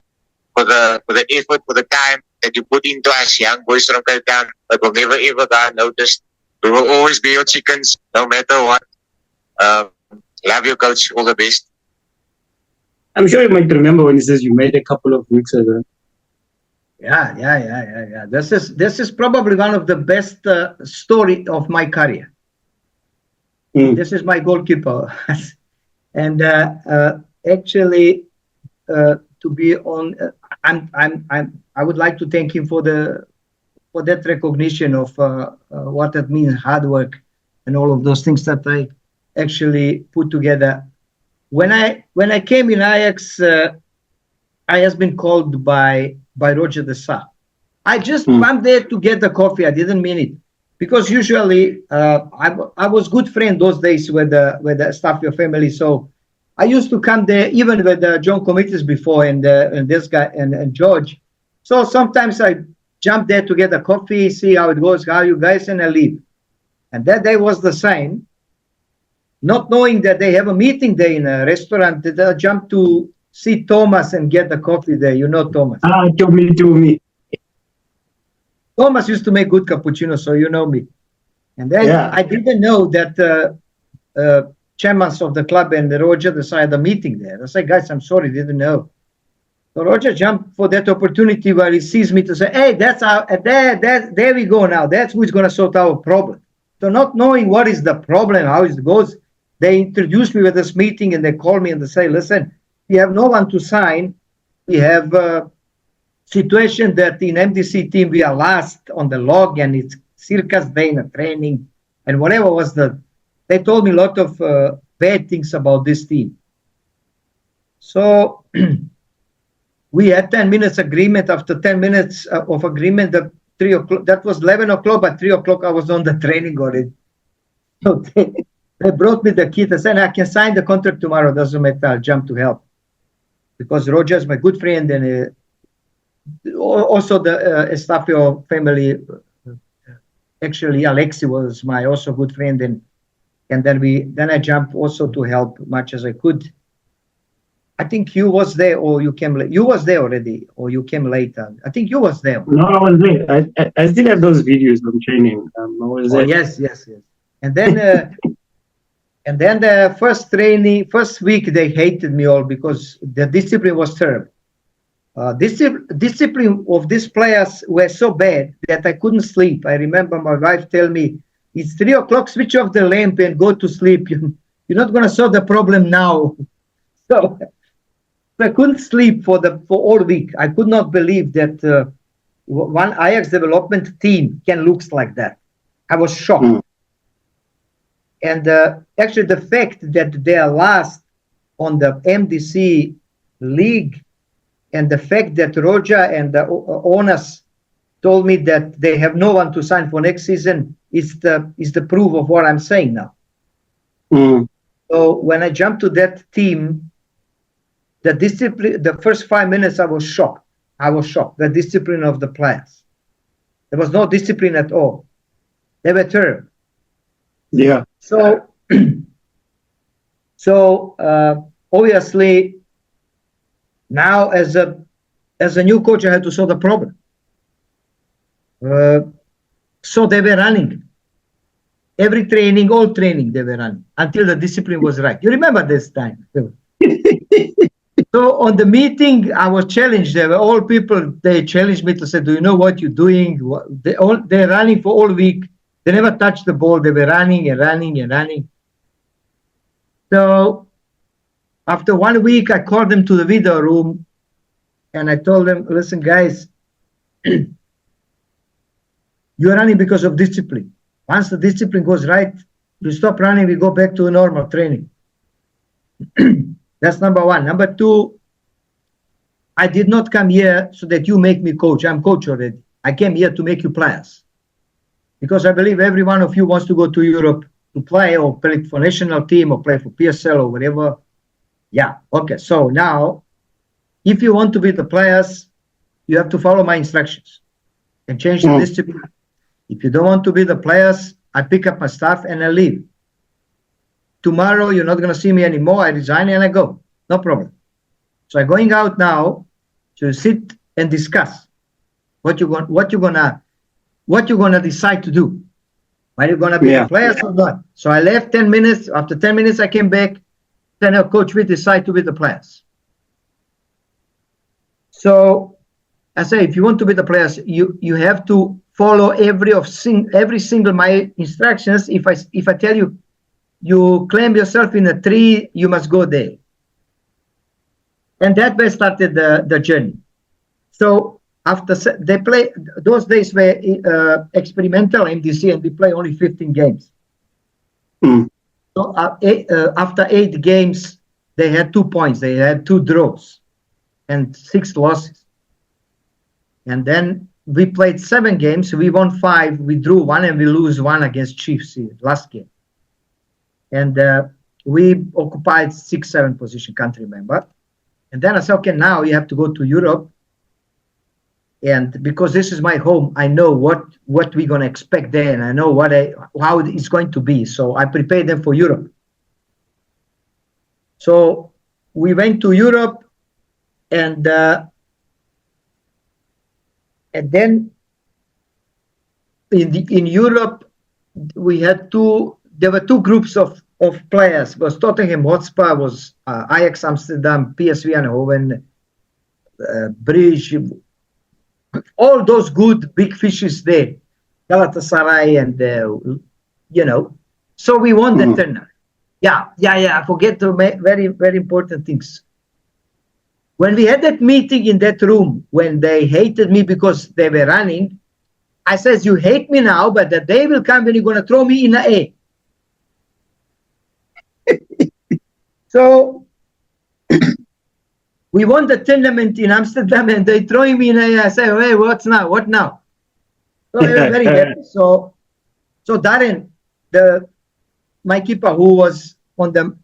for the effort, for the time that you put into us young boys from Cape Town. But will never ever go unnoticed. We will always be your chickens, no matter what. Love you, Coach. All the best. I'm sure you might remember when he says you made a couple of weeks ago. Yeah. This is probably one of the best story of my career. This is my goalkeeper, and actually, to be on, I would like to thank him for that recognition of what it means, hard work, and all of those things that I actually put together. When I came in Ajax, I has been called by Roger de Sa. I just went there to get the coffee. I didn't mean it, because usually I was good friend those days with the Stafio family. So I used to come there even with John Comitis before and this guy and George. So sometimes I jump there to get a coffee, see how it goes, how you guys, and I leave. And that day was the same. Not knowing that they have a meeting there in a restaurant, that I jump to see Thomas and get the coffee there. You know Thomas. To me. Thomas used to make good cappuccino, so you know me. And then I didn't know that chairman of the club and Roger decided a meeting there. I said, guys, I'm sorry, didn't know. So Roger jumped for that opportunity where he sees me to say, hey, there we go now. That's who's going to sort our problem. So not knowing what is the problem, how it goes, they introduced me with this meeting and they call me and they say, listen, we have no one to sign. We have a situation that in MDC team, we are last on the log and it's circus day in a training and whatever was they told me a lot of bad things about this team. So we had 10 minutes agreement. After 10 minutes of agreement, at 3 o'clock, that was 11 o'clock, but 3 o'clock I was on the training already. So they brought me the key. They said, I can sign the contract tomorrow. Doesn't matter. I'll jump to help. Because Roger is my good friend and also the Estafio family Actually, Alexi was my also good friend, and then I jumped also to help much as I could. I think you was there, or you came late. You was there already, or you came later. I think you was there. No, I was there. I still have those videos of training. I was Oh there. yes, yes, yes. And then the first week they hated me all because the discipline was terrible. Discipline of these players were so bad that I couldn't sleep. I remember my wife tell me, "It's 3 o'clock. Switch off the lamp and go to sleep. You're not going to solve the problem now." So I couldn't sleep for all week. I could not believe that one Ajax development team can look like that. I was shocked. Mm. And actually, the fact that they are last on the MDC league, and the fact that Roger and the owners told me that they have no one to sign for next season is the proof of what I'm saying now. Mm. So when I jumped to that team, the discipline, the first 5 minutes, I was shocked. The discipline of the players. There was no discipline at all. They were terrible. Yeah. So, obviously, now as a new coach, I had to solve the problem. So they were running. Every training, all training, they were running until the discipline was right. You remember this time? So on the meeting, I was challenged. They were all people. They challenged me to say, "Do you know what you're doing?" They're running for all week. They never touched the ball. They were running and running and running. So after 1 week, I called them to the video room, and I told them, "Listen, guys, you're running because of discipline. Once the discipline goes right, you stop running. We go back to normal training." That's number one. Number two, I did not come here so that you make me coach. I'm coach already. I came here to make you players. Because I believe every one of you wants to go to Europe to play or play for national team or play for PSL or whatever. Yeah, okay. So now, if you want to be the players, you have to follow my instructions and change the discipline. If you don't want to be the players, I pick up my stuff and I leave. Tomorrow, you're not going to see me anymore. I resign and I go. No problem. So I'm going out now to sit and discuss what you're gonna decide to do. Are you gonna be the players or not? So I left 10 minutes. After 10 minutes, I came back. Then coach, we decide to be the players. So I say, if you want to be the players, you have to follow every single my instructions. If I tell you, you climb yourself in a tree, you must go there. And that way started the journey. So after they play, those days were experimental MDC, and we play only 15 games. Mm. So after 8 games, they had 2 points. They had 2 draws and 6 losses. And then we played 7 games. We won 5. We drew 1 and we lose 1 against Chiefs last game. And we occupied 6, 7 position, can't remember. And then I said, okay, now you have to go to Europe. And because this is my home, I know what we're going to expect there, and I know how it's going to be. So I prepared them for Europe. So we went to Europe, and then in Europe we had there were 2 groups of players. It was Tottenham Hotspur, was Ajax Amsterdam, PSV Eindhoven, Bridge, all those good big fishes there, Galatasaray, and So we won the tournament. Yeah. I forget the very, very important things. When we had that meeting in that room, when they hated me because they were running, I says, you hate me now, but the day will come when you're going to throw me in the A. So we won the tournament in Amsterdam, and they throwing me in A. I say, hey, what now? So I was very happy. So Darren, my keeper, who was on the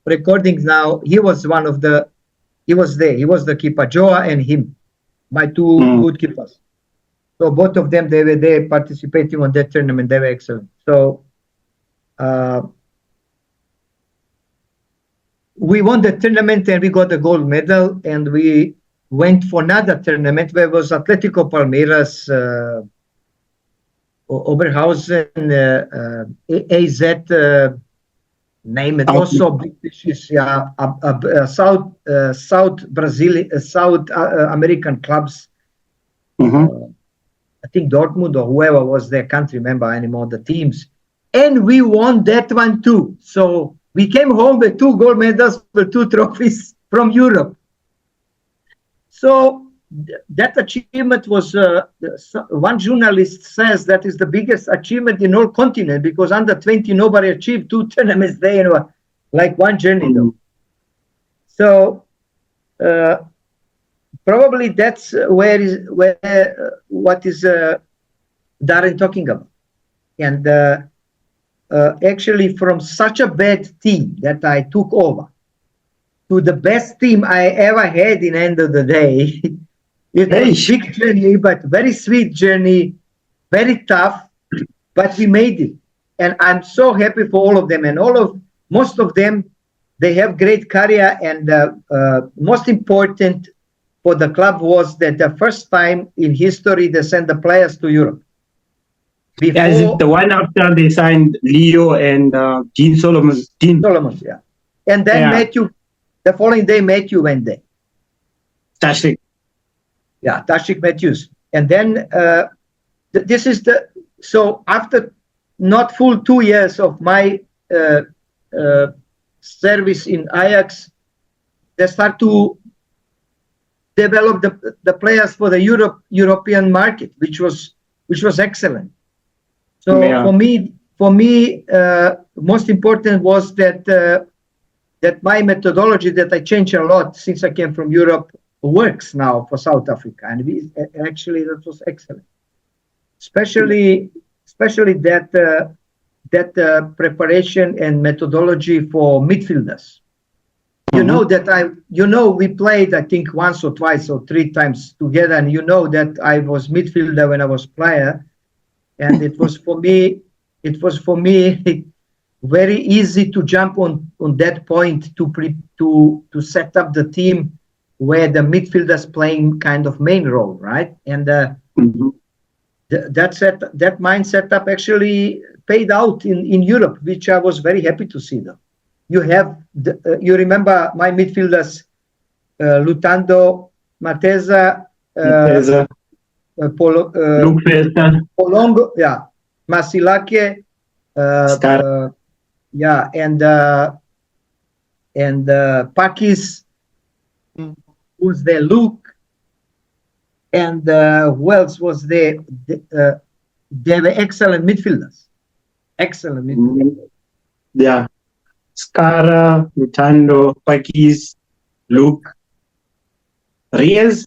recordings now, he was there. He was the keeper, Joa and him, my 2 good keepers. So both of them, they were there participating on that tournament. They were excellent. So we won the tournament and we got the gold medal, and we went for another tournament where it was Atletico Palmeiras, Oberhausen, AZ, name it. Also British, South Brazil, South American clubs. I think Dortmund or whoever was their country member anymore, the teams. And we won that one too. So we came home with 2 gold medals, with 2 trophies from Europe. So that achievement was, one journalist says that is the biggest achievement in all continent, because under 20, nobody achieved 2 tournaments there in like one journey though. So probably that's what is Darren talking about. And actually from such a bad team that I took over to the best team I ever had in the end of the day, it's a big journey, but very sweet journey, very tough, but we made it. And I'm so happy for all of them. And most of them, they have great career. And most important for the club was that the first time in history they sent the players to Europe. Before, is it the one after they signed Leo and Dean Solomon? Solomon, yeah. And then Matthew, the following day, Matthew went there. Tashik. Yeah, Tashik Matthews. And then this is so after not full 2 years of my service in Ajax, they start to develop the players for the European market, which was excellent. So for me, most important was that my methodology that I changed a lot since I came from Europe works now for South Africa, and actually that was excellent. Especially that preparation and methodology for midfielders. You know that we played, I think, once or twice or 3 times together, and you know that I was midfielder when I was player, and it was for me very easy to jump on that point to set up the team where the midfielders playing kind of main role, right? And that mindset up actually paid out in Europe, which I was very happy to see though. You remember my midfielders, Lutando, Mateza, Polongo, Masilake, and Pakis, who's there, Luke, and who else was there? They were excellent midfielders. Excellent midfielders. Yeah. Skara, Lutando, Pakis, Luke, Reyes.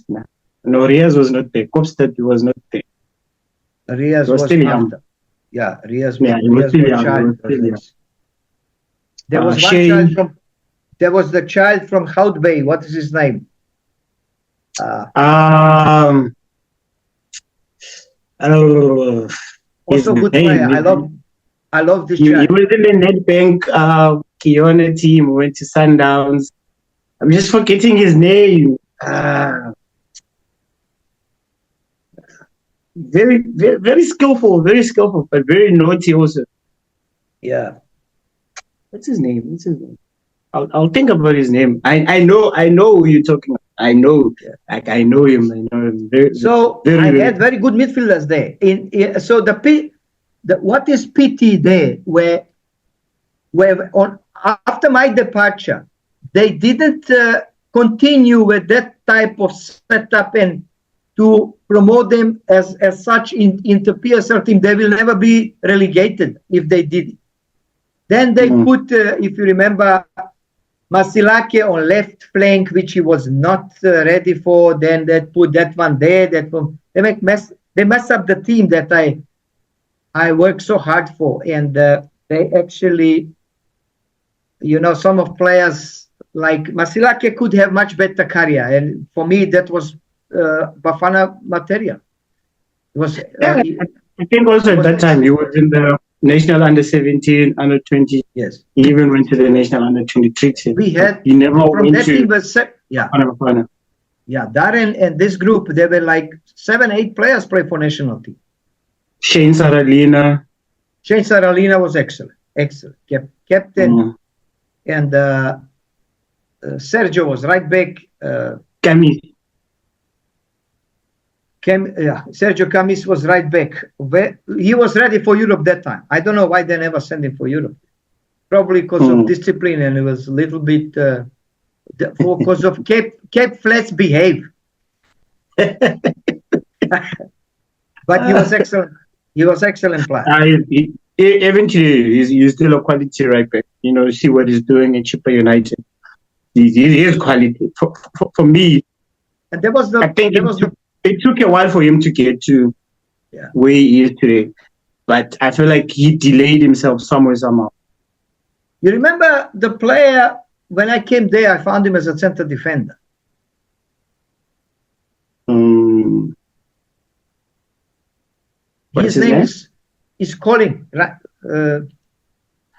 No, Reyes was not there. Kopstad was not there. Reyes was still young. Yeah, Reyes was still young. There was one child from. There was the child from Hout Bay. What is his name? Also good player. I love this child. He was in the Nedbank Kiona team. Went to Sundowns. I'm just forgetting his name. Very, very, very skillful, but very naughty also. Yeah. What's his name? I'll think about his name. I know who you're talking about. I know him. I had very good midfielders there. So what is pity there, where after my departure, they didn't continue with that type of setup and to promote them as such into PSL team. They will never be relegated if they did it. Then they put, if you remember, Masilake on left flank, which he was not ready for. Then they put that one there. They mess up the team that I worked so hard for, and they actually, some of players like Masilake could have much better career, and for me that was Bafana material. It was. Yeah, I think also at that time he was in the national under 17, under 20. Yes. He even went to the national under 23 team. We had. He never From went that to team was yeah. final. Yeah, Darren and this group, there were like 7, 8 players play for national team. Shane Saralina. Shane Saralina was excellent. Captain. And Sergio was right back. Camis. Sergio Camis was right back. He was ready for Europe that time. I don't know why they never sent him for Europe. Probably because of discipline, and it was a little bit because of Cape Flats behave. But he was excellent. He was excellent player. Eventually, he's still a quality right back. You know, see what he's doing in Chippa United. He is quality. For me, and there was it took a while for him to get to where he is today. But I feel like he delayed himself somehow. You remember the player, when I came there, I found him as a center defender. His name is Colin.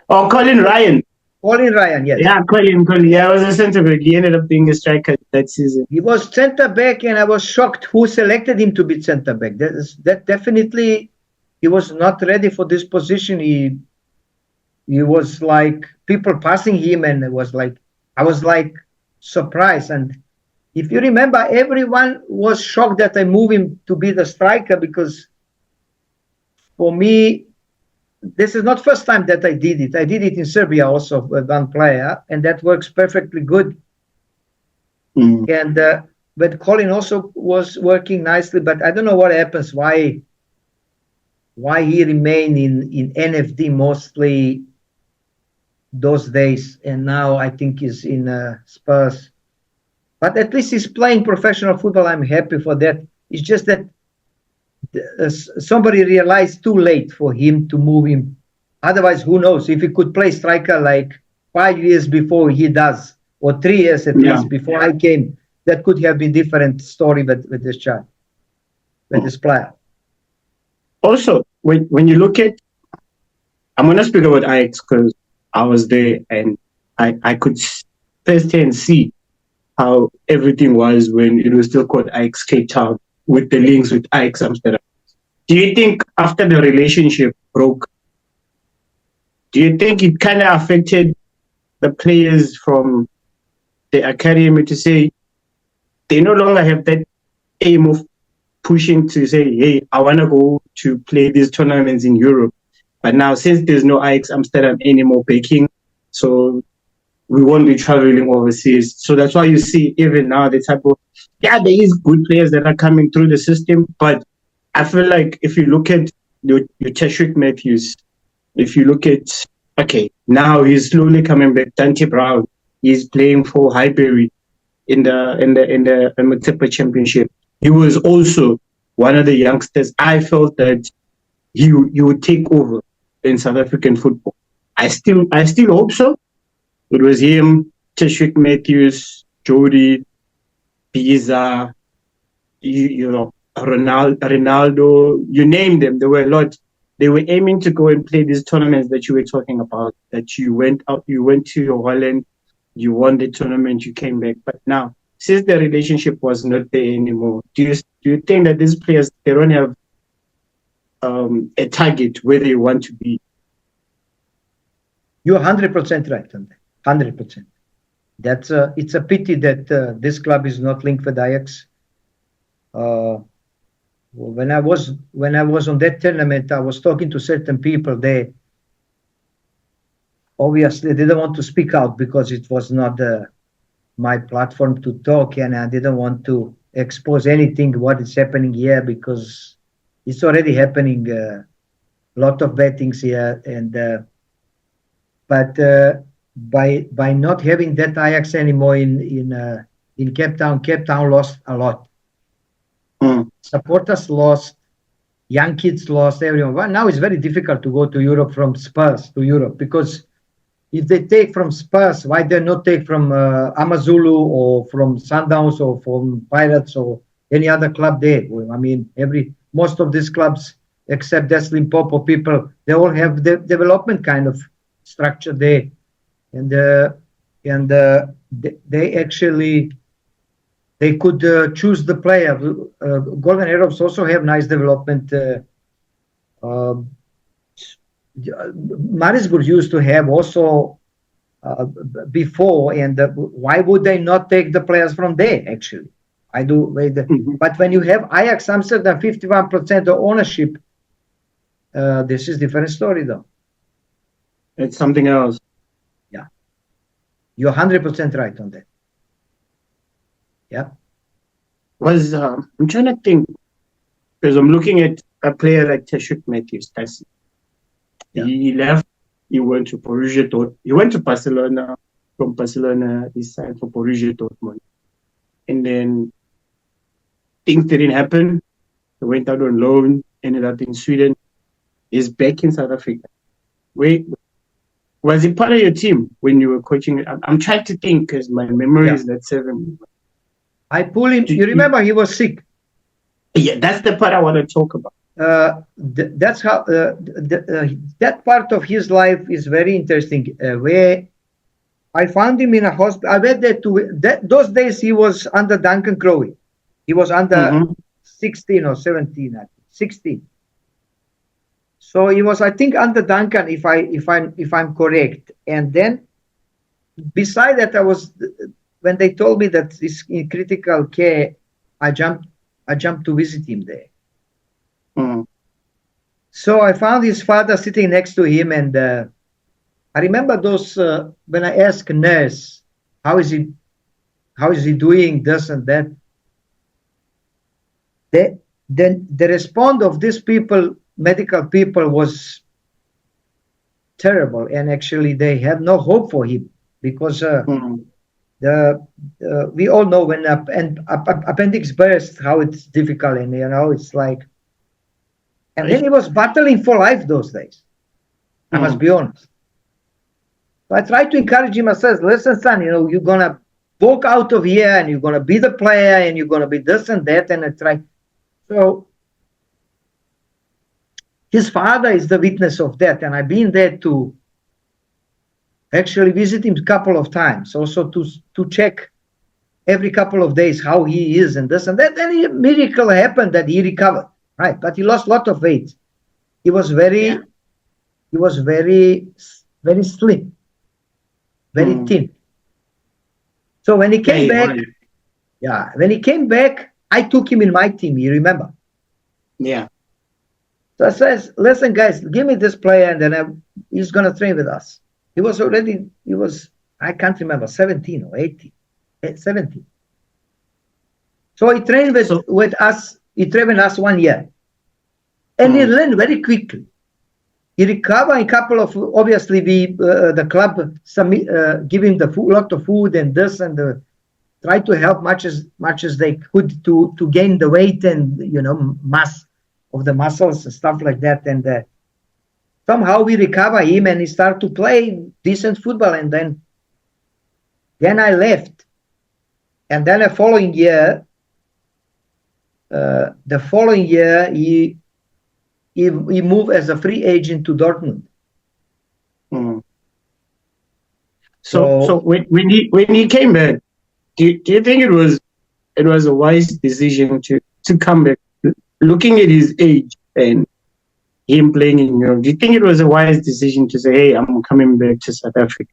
Colin Ryan. Colin Ryan, yes. Yeah, Colin. Yeah, I was a centre back. He ended up being a striker that season. He was centre back, and I was shocked who selected him to be centre back. That definitely, he was not ready for this position. He was like people passing him, and I was like surprised. And if you remember, everyone was shocked that I moved him to be the striker, because for me, this is not first time that I did it. I did it in Serbia also with one player, and that works perfectly good. And but Colin also was working nicely, but I don't know what happens, why he remained in NFD mostly those days, and now I think he's in Spurs. But at least he's playing professional football. I'm happy for that. It's just that somebody realized too late for him to move him. Otherwise, who knows? If he could play striker like 5 years before he does, or 3 years at least before I came, that could have been different story with this child, with this player. Also, when you look at, I'm going to speak about Ajax because I was there and I could firsthand see how everything was when it was still called Ajax Cape Town, with the links with Ajax Amsterdam. Do you think after the relationship broke, do you think it kind of affected the players from the academy to say they no longer have that aim of pushing to say, hey, I want to go to play these tournaments in Europe. But now, since there's no Ajax Amsterdam anymore baking, so we won't be traveling overseas. So that's why you see even now the type of, there is good players that are coming through the system. But I feel like if you look at your Tashwick Matthews, if you look at, okay, now he's slowly coming back. Dante Brown, he's playing for Highbury in the Motsepe Championship. He was also one of the youngsters. I felt that he would take over in South African football. I still hope so. It was him, Tashwick Matthews, Jody, Pisa, Ronaldo, you name them. There were a lot. They were aiming to go and play these tournaments that you were talking about, that you went to Holland, you won the tournament, you came back. But now, since the relationship was not there anymore, do you think that these players, they don't have a target where they want to be? You're 100% right on that. 100%. It's a pity that this club is not linked with Ajax. When I was on that tournament, I was talking to certain people. They obviously didn't want to speak out because it was not my platform to talk, and I didn't want to expose anything what is happening here, because it's already happening. A lot of bad things here, and but by not having that Ajax anymore in Cape Town lost a lot. Supporters lost, young kids lost, everyone. Well, now it's very difficult to go to Europe from Spurs to Europe, because if they take from Spurs, why they not take from Amazulu or from Sundowns or from Pirates or any other club there? I mean, most of these clubs, except the Limpopo people, they all have the development kind of structure there, and they actually they could choose the player. Golden Arrows also have nice development. Marisburg used to have also before, and why would they not take the players from there? Actually, I do. But when you have Ajax Amsterdam 51% of ownership, this is different story, though. It's something else. Yeah, you're 100% right on that. Yeah. I'm trying to think, because I'm looking at a player like Teshuk Matthews Tyson. Yeah. He left. He went to Borussia Dortmund. He went to Barcelona. From Barcelona, he signed for Borussia Dortmund. And then things didn't happen. He went out on loan, ended up in Sweden. He's back in South Africa. Wait, was he part of your team when you were coaching? I'm trying to think because my memory is not 7. I pull him. You remember he was sick. Yeah, that's the part I want to talk about. That's how that part of his life is very interesting. Where I found him in a hospital. I went there those days he was under Duncan Crowley. He was under 16 or 17, I think. 16. So he was, I think, under Duncan, if I'm correct. And then, beside that, when they told me that he's in critical care, I jumped to visit him there. So I found his father sitting next to him, and I remember those when I asked nurse, how is he doing this and that. Then the response of these people, medical people, was terrible, and actually they have no hope for him because we all know when appendix bursts how it's difficult, and it's like. And then he was battling for life those days. I must be honest. So I tried to encourage him. I said, listen, son, you're going to walk out of here and you're going to be the player and you're going to be this and that. And I tried. So his father is the witness of that. And I've been there to actually visit him a couple of times, also to check every couple of days how he is and this and that. Then a miracle happened that he recovered. Right, but he lost a lot of weight. He was very very slim, very thin. So when he came back, I took him in my team. You remember? Yeah. So I says, listen, guys, give me this player, and then he's gonna train with us. He was I can't remember, 17 or 18, 17. So he trained with us. He trained with us 1 year. And he learned very quickly. He recovered a couple of, obviously, the club give him lot of food and this, and try to help much as they could to gain the weight and, mass of the muscles and stuff like that. And somehow we recover him and he started to play decent football. And then I left. And then the following year, he moved as a free agent to Dortmund. So when he came back, do you think it was a wise decision to come back, looking at his age and him playing in Europe? Do you think it was a wise decision to say, hey, I'm coming back to South Africa?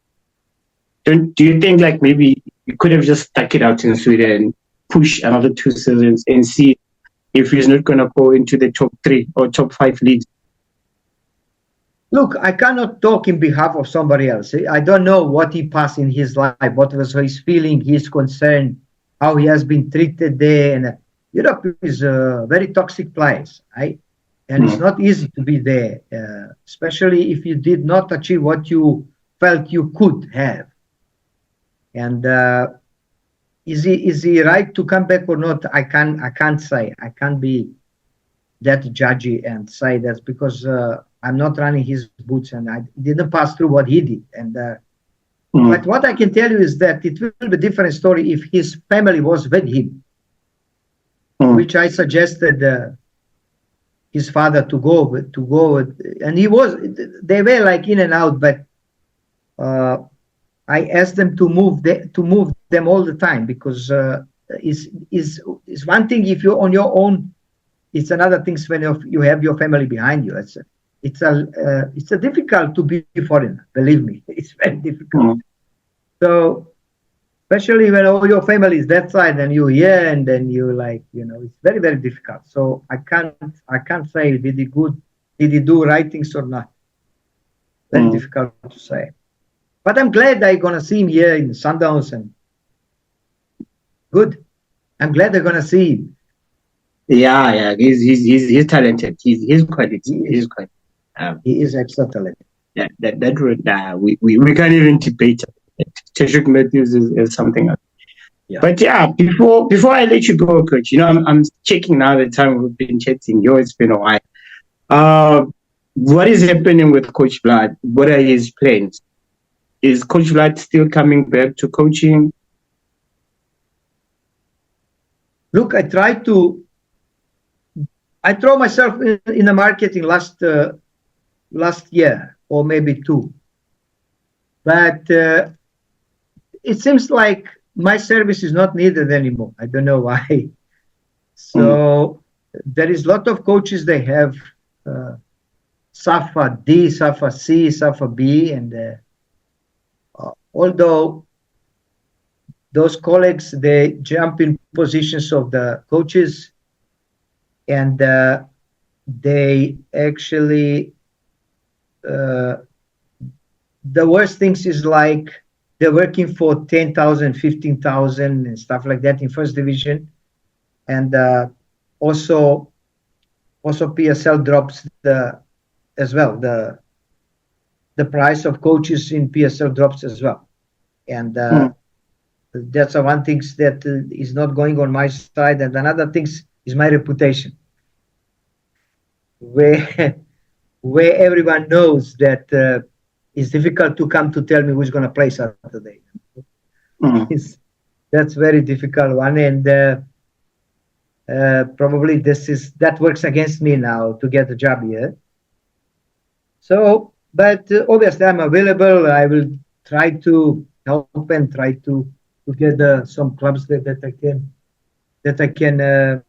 Do you think like maybe you could have just stuck it out in Sweden, push another 2 seasons and see if he's not going to go into the top 3 or top 5 leagues? Look, I cannot talk in behalf of somebody else. I don't know what he passed in his life, what was his feeling, his concern, how he has been treated there. And Europe is a very toxic place, right? And it's not easy to be there, especially if you did not achieve what you felt you could have. And is he right to come back or not? I can't say. I can't be that judgy and say that because I'm not running his boots and I didn't pass through what he did. And but what I can tell you is that it will be a different story if his family was with him, which I suggested his father to go, and they were like in and out, but I asked them to move them all the time, because is one thing if you're on your own. It's another thing when you have your family behind you. It's a difficult to be a foreigner. Believe me, it's very difficult. So, especially when all your family is that side and you're here, and then you like, it's very, very difficult. So I can't say did he do right things or not. Very difficult to say. But I'm glad I'm gonna see him here in Sundowns, and good. I'm glad they're gonna see him. Yeah, he's talented. He's quality. He's quite. He is extra talented. Yeah, that would we can't even debate it. Teshuk Matthews is something else. Yeah. But yeah, before I let you go, Coach, I'm checking now the time we've been chatting. It's been a while. What is happening with Coach Vlad? What are his plans? Is Coach Vlad still coming back to coaching? Look, I throw myself in the marketing last year, or maybe two. But it seems like my service is not needed anymore. I don't know why. So there is a lot of coaches, they have SAFA D, SAFA C, SAFA B, and although those colleagues, they jump in positions of the coaches, and they actually, the worst things is like they're working for 10,000, 15,000 and stuff like that in first division. And also PSL drops as well. The price of coaches in PSL drops as well. And that's one thing that is not going on my side. And another thing is my reputation, where everyone knows that it's difficult to come to tell me who's going to play Saturday. That's very difficult one, and probably that works against me now to get a job here. So, but obviously I'm available. I will try to help and try to get some clubs that I can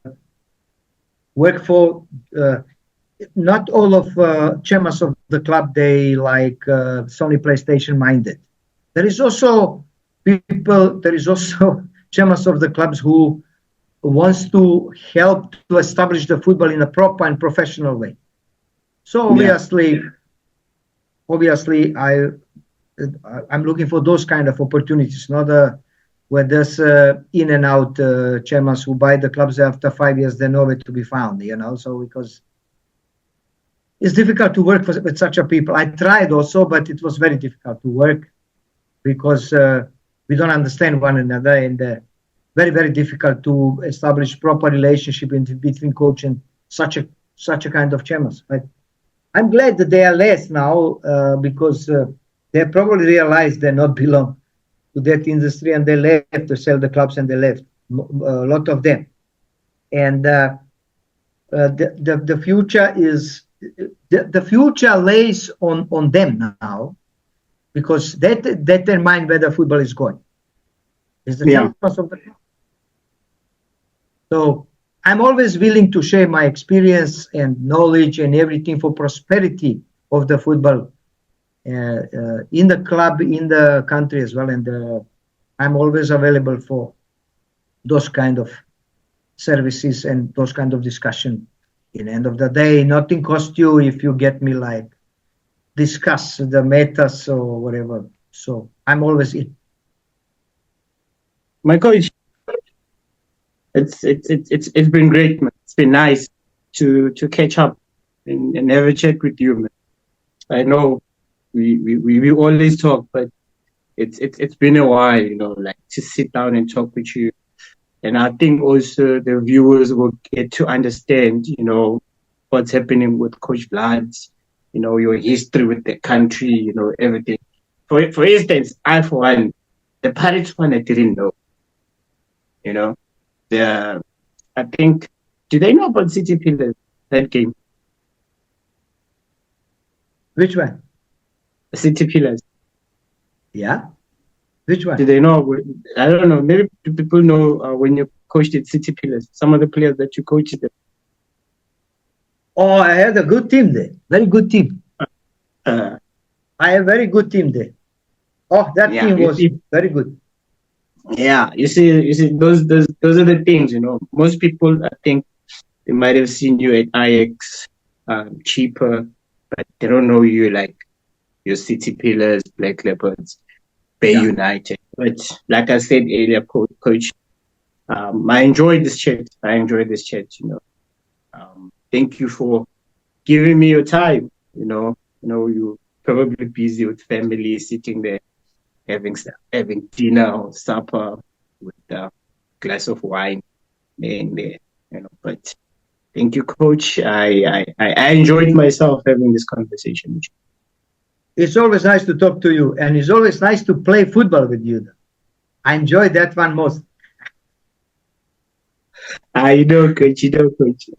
work for. Not all of chairmans of the club, they like Sony PlayStation minded. There is also chairmans of the clubs who wants to help to establish the football in a proper and professional way. So obviously I'm looking for those kind of opportunities, not where there's in and out chairmans who buy the clubs after 5 years, they're nowhere to be found, so because it's difficult to work with such a people. I tried also, but it was very difficult to work because we don't understand one another, and very, very difficult to establish proper relationship between coach and such a kind of chairman. But I'm glad that they are less now because they probably realized they not belong to that industry, and they left to sell the clubs, and they left a lot of them. And the future is. The future lays on them now, because they determine where the football is going. Is the chairman of the club. So I'm always willing to share my experience and knowledge and everything for prosperity of the football in the club, in the country as well. And I'm always available for those kind of services and those kind of discussion. In the end of the day, nothing costs you if you get me like discuss the metas or whatever. So I'm always in. My coach, it's been great, man. It's been nice to catch up and have a chat with you, man. I know we always talk, but it's been a while, like to sit down and talk with you. And I think also the viewers will get to understand, what's happening with Coach Vlad, your history with the country, everything. For instance, I, for one, the Pirates one I didn't know. I think, do they know about City Pillars, that game? Which one? City Pillars. Yeah. Which one? Do they know? I don't know. Maybe people know when you coached at City Pillars. Some of the players that you coached there. Oh, I had a good team there. Very good team. Uh, I have a very good team there. Oh, that Yeah, team you was see. very good. Yeah, you see, those are the things. Most people, I think, they might have seen you at Ajax, cheaper, but they don't know you like your City Pillars, Black Leopards, Bay Yeah. United. But like I said earlier, Coach, I enjoyed this chat. Thank you for giving me your time. You're probably busy with family, sitting there having dinner or supper with a glass of wine and but thank you, Coach. I enjoyed myself having this conversation with you. It's always nice to talk to you, and it's always nice to play football with you. I enjoy that one most. Coach.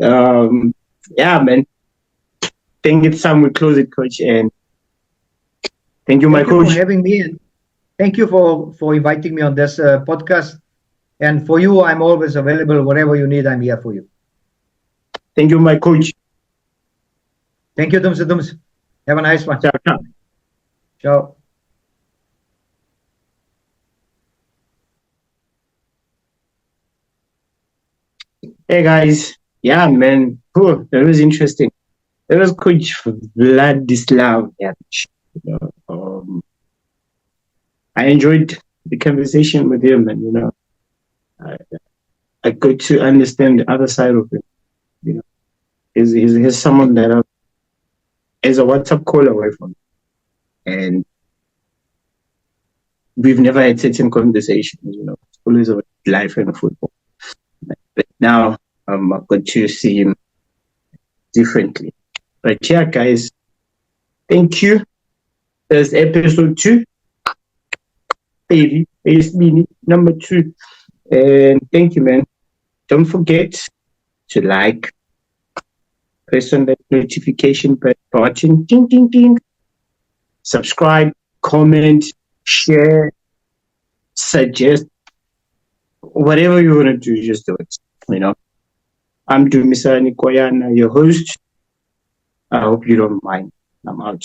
Yeah, man. I think it's time we close it, Coach. And thank you, my Thank you coach. for having me, and thank you for inviting me on this podcast. And for you, I'm always available. Whatever you need, I'm here for you. Thank you, my coach. Thank you, Dums. Have a nice one. Ciao, ciao. Ciao. Hey, guys. Yeah, man. Cool. That was interesting. That was Coach Vladislav Heric. I enjoyed the conversation with him, and I got to understand the other side of it. He's someone that is a WhatsApp call away from me. And we've never had certain conversations, it's always about life and football. But now I got to see him differently. But yeah, guys, thank you. There's episode 2. Baby, it's mini number 2. And thank you, man. Don't forget to like, press on that notification button, ding, ding, ding. Subscribe, comment, share, suggest, whatever you want to do, just do it. I'm Dumisani Koyana, your host. I hope you don't mind. I'm out.